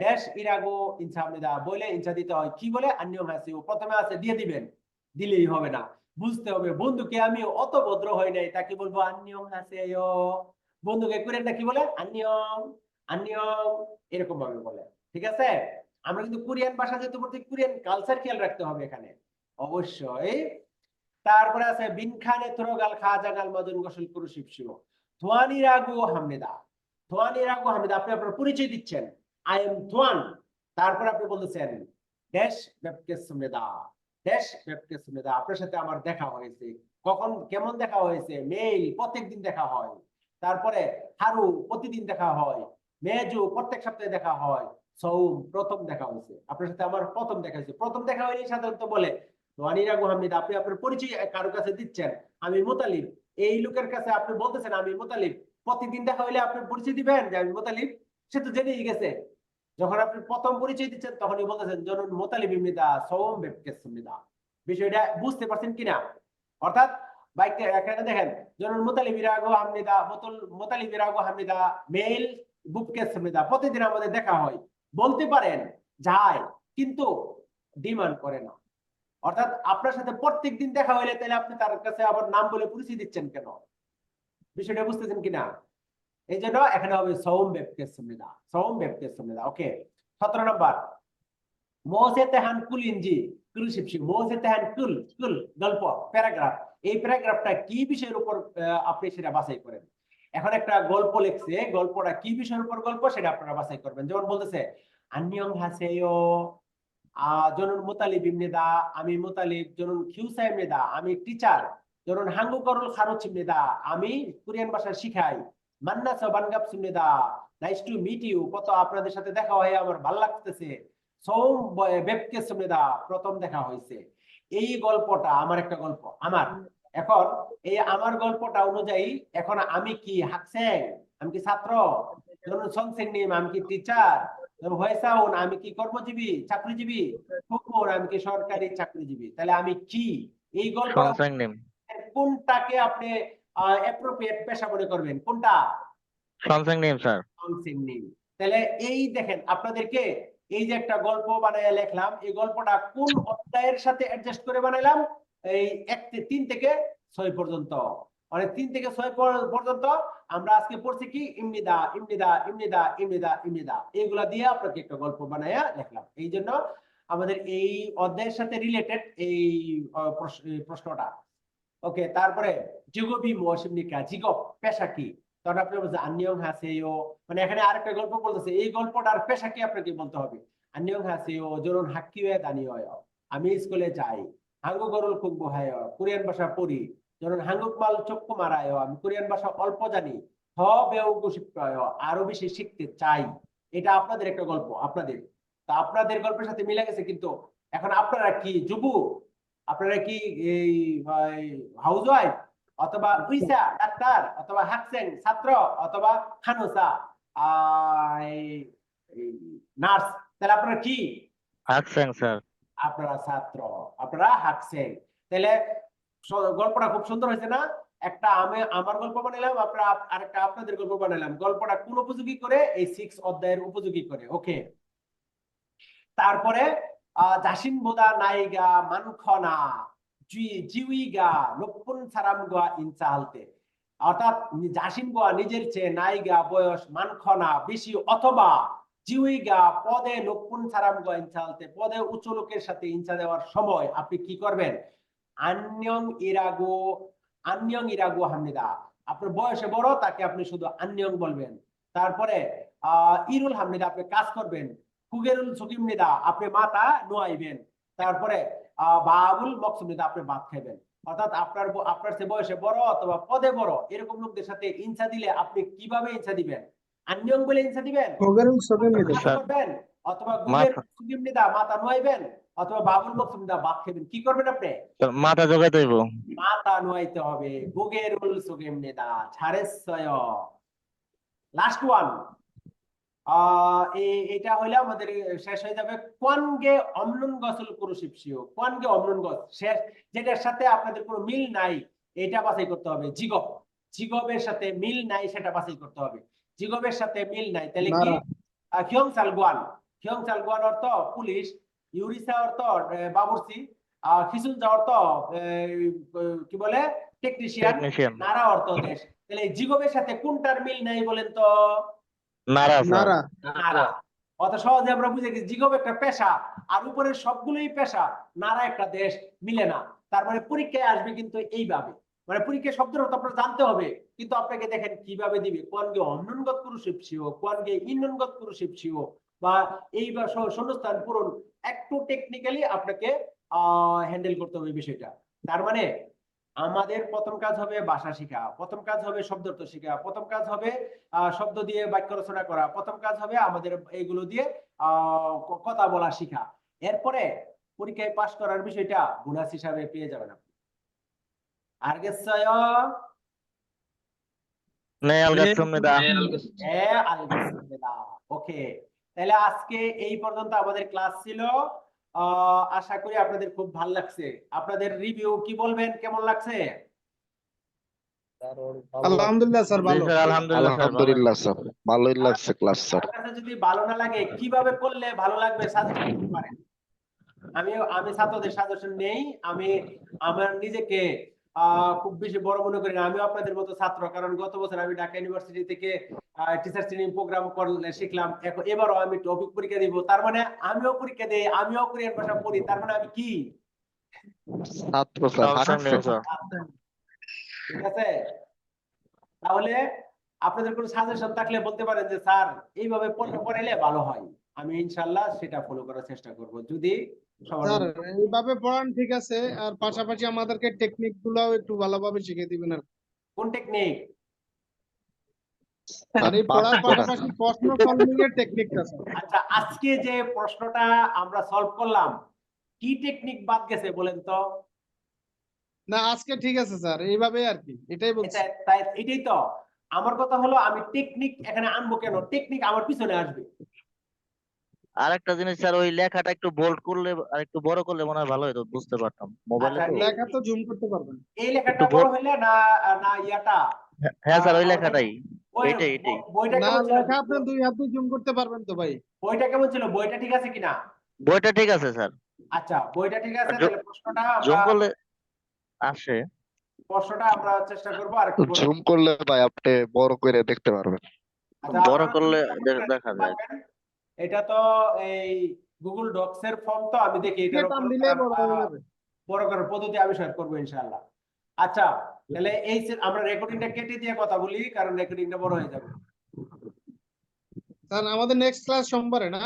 ড্যাশ ইরাগো ইনসা আমনিদা বলে ইনসা দিতে হয়, কি বলে, আন্যং হাসিও, প্রথমে আছে দিয়ে দিবেন, দিলেই হবে না, বুঝতে হবে বন্ধুকে আমি অত ভদ্র হই নাই তাকে বলবো আন্যং হাসেও, বন্ধুকে কোরিয়ানটা কি বলে, আন্যং আন্যং, এরকম ভাবে বলে, ঠিক আছে। আমরা কিন্তু কোরিয়ান ভাষা যেহেতু পড়তে, কোরিয়ান কালচার খেয়াল রাখতে হবে এখানে অবশ্যই। তারপরে আছে বিনখানে থ্রগাল খাজাগাল মাজুন গসল কুরুশিপসিও থোয়ানিরাগু হামনিদা, থোয়ানিরাগু হামনিদা, আপনি আপনার পরিচয় দিচ্ছেন, আই এম থোয়ান, তারপর আপনি বলতেছেন ড্যাশ বেপকে সুমেদা, ড্যাশ বেপকে সুমেদা, আপনার সাথে আমার দেখা হয়েছে, কখন কেমন দেখা হয়েছে, মেইল প্রত্যেকদিন দেখা হয়, তারপরে হারু প্রতিদিন দেখা হয়, মেজু প্রত্যেক সপ্তাহে দেখা হয়, সৌম প্রথম দেখা হয়েছে, আপনার সাথে আমার প্রথম দেখা হয়েছে। প্রথম দেখা হয়নি সাধারণত বলে ওয়ানিরাগু হামিদ, আপনি আপনার পরিচয় কারো কাছে দিচ্ছেন, আমি মুতালিব, এই লোকের কাছে আপনি বলতেছেন আমি মুতালিব, প্রতিদিন দেখা হইলে আপনি পরিচয় দিবেন যে আমি মোতালিব, সে তো জেনেই গেছে। যখন আপনি প্রথম পরিচয় দিচ্ছেন তখনই বলতেছেন জনুন মোতালিব ইবনিদা সওম বেবকেসমিদা। বিষয়টা বুঝতে পারছেন কিনা? অর্থাৎ বাইকটা এখানে দেখেন, জনুন মোতালিব ইরাগো হামনিদা মোতালিব ইরাগো হামনিদা মেল বুবকেসমিদা, প্রতিদিন আমাদের দেখা হয়, বলতে পারেন যায়, কিন্তু ডিমান্ড করে না। অর্থাৎ আপনার সাথে প্রত্যেকদিন দেখা হইলে তাহলে আপনি তার কাছে আবার নাম বলে পরিচয় দিচ্ছেন কেন? বিষয়টা বুঝতেছেন কিনা? এই জন্য এখানে হবে সওম বেবকেসমিদা, সওম বেবকেসমিদা। ওকে, 17 নম্বর, মোসে তেহান কুল ইনজি কুল শিপশি, মোসে তেহান কুল কুল গল্প প্যারাগ্রাফ। এই প্যারাগ্রাফটা কি বিষয়ের উপর আপনি সেটা বাছাই করেন। এখন একটা গল্প লিখছে, গল্পটা কি বিষয়ের উপর গল্প সেটা আপনারা বাছাই করবেন। যেমন বলতেছে আন্নিয়ং হাসেয়ো জনুন মুতালিব ইবনিদা, আমি মুতালিব, জনুন খিউসা ইবনিদা, আমি টিচার, জনুন হাঙ্গুকরুল খারুচ ইবনিদা, আমি কোরিয়ান ভাষা শিখাই, মান্না সবানগাপ সুমিদা, নাইস টু মিট ইউ, কত আপনাদের সাথে দেখা হয়ে আমার ভালো লাগতেছে, সৌম বেবকে সুমিদা, প্রথম দেখা হয়েছে। এই গল্পটা আমার একটা গল্প আমার। এখন এই আমার গল্পটা অনুযায়ী এখন আমি কি হাকসেং, আমি কি ছাত্র, ধরুন সংসেং নিম আমি কি টিচার, ধরুন হয়েসাউন আমি কি কর্মজীবী চাকরিজীবী, ফুকুর আমি কি সরকারি চাকরিজীবী, তাহলে আমি কি? এই গল্প সনসেং নেম। কোনটাকে আপনি অ্যাপ্রোপ্রিয়েট পেশা মনে করবেন, কোনটা? সনসেং নেম স্যার। সংসেং নিম। তাহলে এই দেখেন আপনাদেরকে এই যে একটা গল্প বানায় লিখলাম, এই গল্পটা কোন অধ্যায়ের সাথে অ্যাডজাস্ট করে বানাইলাম? এই 3 থেকে 6 পর্যন্ত, মানে 3 থেকে 6 পর্যন্ত আমরা আজকে পড়ছি কি ইমনিদা ইমনিদা ইমনিদা ইমনিদা ইমনিদা, এইগুলা দিয়ে আপনাকে একটা গল্প বানায়া লিখলাম। এই জন্য আমাদের এই অধ্যায়ের সাথে রিলেটেড এই প্রশ্নটা। ওকে, তারপরে জিগবি মৌসুমিকা, জিগব পেশা কি? তখন আপনি বলছেন আন্নিয়ং হাসেয়ো, মানে এখানে আরেকটা গল্প বলতেছে, এই গল্পটার পেশা কি আপনাকে বলতে হবে। আন্নিয়ং হাসেয়ো জরুন হাক্কিওয়ে দানিয়য়, আমি স্কুলে যাই, হাঙ্গুগরুল কুংবু হায়, কোরিয়ান ভাষা পড়ি, জরুন হাঙ্গুক মাল চক্কু মারায়, আমি কোরিয়ান ভাষা অল্প জানি, হ বেউগু শিখতে, আরো বেশি শিখতে চাই। এটা আপনাদের একটা গল্প, আপনাদের, তা আপনাদের গল্পের সাথে মিলে গেছে। কিন্তু এখন আপনারা কি যুবু, আপনারা কি এই হাউসওয়াইফ, অথবা উইসা ডাক্তার, অথবা হাকসেন ছাত্র, অথবা খানুসা নার্স, তাহলে আপনারা কি? হাকসেং স্যার। আপনারা ছাত্র, আপনারা হাকসেন। তাহলে গল্পটা খুব সুন্দর হয়েছে না? একটা আমি আমার গল্প বানাইলাম, আপনারা আরেকটা আপনাদের গল্প বানাইলাম। গল্পটা কোন উপযোগী করে? এই 6 অধ্যায়ের উপযোগী করে। ওকে, তারপরে জাসিন বোদা নাইগা মানখনা জিউইগা নপুন সারামগা ইনচালতে, অর্থাৎ জাসিন গোয়া নিজের চেয়ে নাইগা বয়স মানখনা বেশি, অথবা জিউইগা পদে নপুন সারামগা ইনচালতে, পদে উচ্চ লোকের সাথে ইনচা দেওয়ার সময় আপনি কি করবেন? আন্যং ইরাগো হামনিদা, আপনার বয়সে বড় তাকে আপনি শুধু আন্যং বলবেন। তারপরে ইরুল হামনিদা, আপনি কাজ করবেন, কুগেরুল সুকিমনিদা, আপনি মাথা নোয়াইবেন। তারপরে বাবুল মকসুমনিদা, আপনি ভাত খাইবেন। অর্থাৎ আপনার সে বয়সে বড় অথবা পদে বড় এরকম লোকদের সাথে ইনসা দিলে আপনি কিভাবে ইনসা দিবেন? আন্যং বলে ইনসা দিবেন, হোগারুল সকেমিদা কাজ করবেন, অথবা গুগের সুকিমনিদা মাথা নোয়াইবেন, অথবা বাবুল মকসুমনিদা ভাত খাইবেন। কি করবেন আপনি? মাথা জোগাইতে হইব। মাথা নোয়াইতে হবে। গুগেরুল সুকিমনিদা ছাড়েছয়। লাস্ট ওয়ান, এটা হইলে আমাদের শেষ হয়ে যাবে। কোয়ানগে অমনুন গসল কুরুশিপসিও, কোয়ানগে অমনুন গস শেষ, যেটার সাথে আপনাদের কোনো মিল নাই এটা বাছাই করতে হবে। জিগব, জিগবের সাথে মিল নাই সেটা বাছাই করতে হবে। জিগবের সাথে মিল নাই, তাহলে কি? খিয়ং সালগুয়ান, খিয়ং সালগুয়ান অর্থ পুলিশ, ইউরিসা অর্থ বাবুর্চি, খিসুনজা অর্থ কি বলে টেকনিশিয়ান, নারা অর্থ দেশ। তাহলে জিগবের সাথে কোনটার মিল নাই বলেন তো? নারা স্যার। নারা নারা। অত সহজে আমরা বুঝে গেছি জিগব একটা পেশা, আর উপরের সবগুলোই পেশা, নারা একটা দেশ, মিলে না। তার মানে পরীক্ষায় আসবে কিন্তু এইভাবে, মানে পরীক্ষায় শব্দের অর্থ আপনার জানতে হবে, কিন্তু আপনাকে দেখেন কিভাবে দিবে, কোয়ানগে অন্যনগত পুরুষিপসিও, কোয়ানগে ইন্ননগত পুরুষিপসিও, বা এই বা শূন্যস্থান পূরণ, একটু টেকনিক্যালি আপনাকে হ্যান্ডেল করতে হবে বিষয়টা। তার মানে আমাদের প্রথম কাজ হবে ভাষা শেখা, প্রথম কাজ হবে শব্দ অর্থ শেখা, প্রথম কাজ হবে শব্দ দিয়ে বাক্য রচনা করা, প্রথম কাজ হবে আমাদের এইগুলো দিয়ে কথা বলা শেখা। এরপরে পরীক্ষায় পাশ করার বিষয়টা বোনাস হিসাবে পেয়ে যাবেন আপনি। আর গেছয় নে আলগাসমনিদা ওকে, তাহলে আজকে এই পর্যন্ত আমাদের ক্লাস ছিল। আশা করি আপনাদের খুব ভালো লাগছে। আপনাদের রিভিউ কি বলবেন, কেমন লাগছে? আলহামদুলিল্লাহ স্যার জি ভালো। স্যার আলহামদুলিল্লাহ স্যার ভালো। আলহামদুলিল্লাহ স্যার, ভালোই লাগছে ক্লাস স্যার। আপনার কাছে যদি ভালো না লাগে, কিভাবে করলে ভালো লাগবে সাজেশন দিতে পারেন। আমি ছাত্রদের সাজেশন নেই। আমি আমার নিজেকে খুব বেশি বড় মনে করি না। আমিও আপনাদের মতো ছাত্র, কারণ গত বছর আমি ঢাকা ইউনিভার্সিটি থেকে টিচার ট্রেনিং প্রোগ্রাম করলে শিখলাম। এবারও আমি টপিক পরীক্ষা দিব, তার মানে আমিও পরীক্ষা দেই, আমিও কোরিয়ান ভাষা পড়ি, তার মানে আমি কি ছাত্র স্যার, সনসং নিম স্যার। ঠিক আছে? তাহলে আপনাদের কোনো সাজেশন থাকলে বলতে পারেন যে স্যার এইভাবে পড়াইলে ভালো হয়। আমি ইনশাআল্লাহ সেটা ফলো করার চেষ্টা করব, যদি সবার স্যার এইভাবে পড়ান ঠিক আছে, আর পাশাপাশি আমাদেরকে টেকনিক গুলাও একটু ভালোভাবে শিখিয়ে দিবেন আর কি। কোন টেকনিক? আর এই পড়ার পাশাপাশি প্রশ্ন সলভিং এর টেকনিকটা স্যার। আচ্ছা, আজকে যে প্রশ্নটা আমরা সলভ করলাম, কি টেকনিক বাদ গেছে বলেন তো? না আজকে ঠিক আছে স্যার, এইভাবে আর কি, এটাই বলছি। এটাই তো আমার কথা হলো, আমি টেকনিক এখানে আনবো কেন? টেকনিক আমার পিছনে আসবে। আরেকটা জিনিস স্যার, ওই লেখাটা একটু বোল্ড করলে আর একটু বড় করলে মনে হয় ভালো হতো, বুঝতে পারতাম মোবাইলে আচ্ছা, তো। লেখা তো জুম করতে পারবেন। এই লেখাটা একটু বড় বড়- হইলে না না ইয়াটা হ্যাঁ স্যার, ওই আমাদের লেখাটাই। বই- এইটাই এইটাই। বইটা না কেমন ছিল? লেখা আপনি 2 হাত দিয়ে জুম করতে পারবেন তো ভাই। বইটা কেমন ছিল? বইটা ঠিক আছে কিনা? বইটা ঠিক আছে স্যার, আচ্ছা, বইটা ঠিক আছে। আর তাহলে প্রশ্নটা জুম আমরা করলে আসে। চেষ্টা করবো আর একটু বড়। জুম করলে ভাই আপনি বড় করে দেখতে পারবেন। আচ্ছা, বড় আপনারা করলে চেষ্টা দেখা করতে যায়। পারবেন। এটা তো এই গুগল ডক্স এর ফর্ম, তো আমি দেখি এটার টান উপর দিলে বড় হয়ে যাবে। বড় করার পদ্ধতি আমি শেয়ার করবো ইনশাআল্লাহ। আচ্ছা, তাহলে আমরা রেকর্ডিংটা কেটে দিয়ে কথা বলি, কারণ রেকর্ডিংটা বড় হয়ে যাবে। স্যার আমাদের নেক্সট ক্লাস সোমবারে না?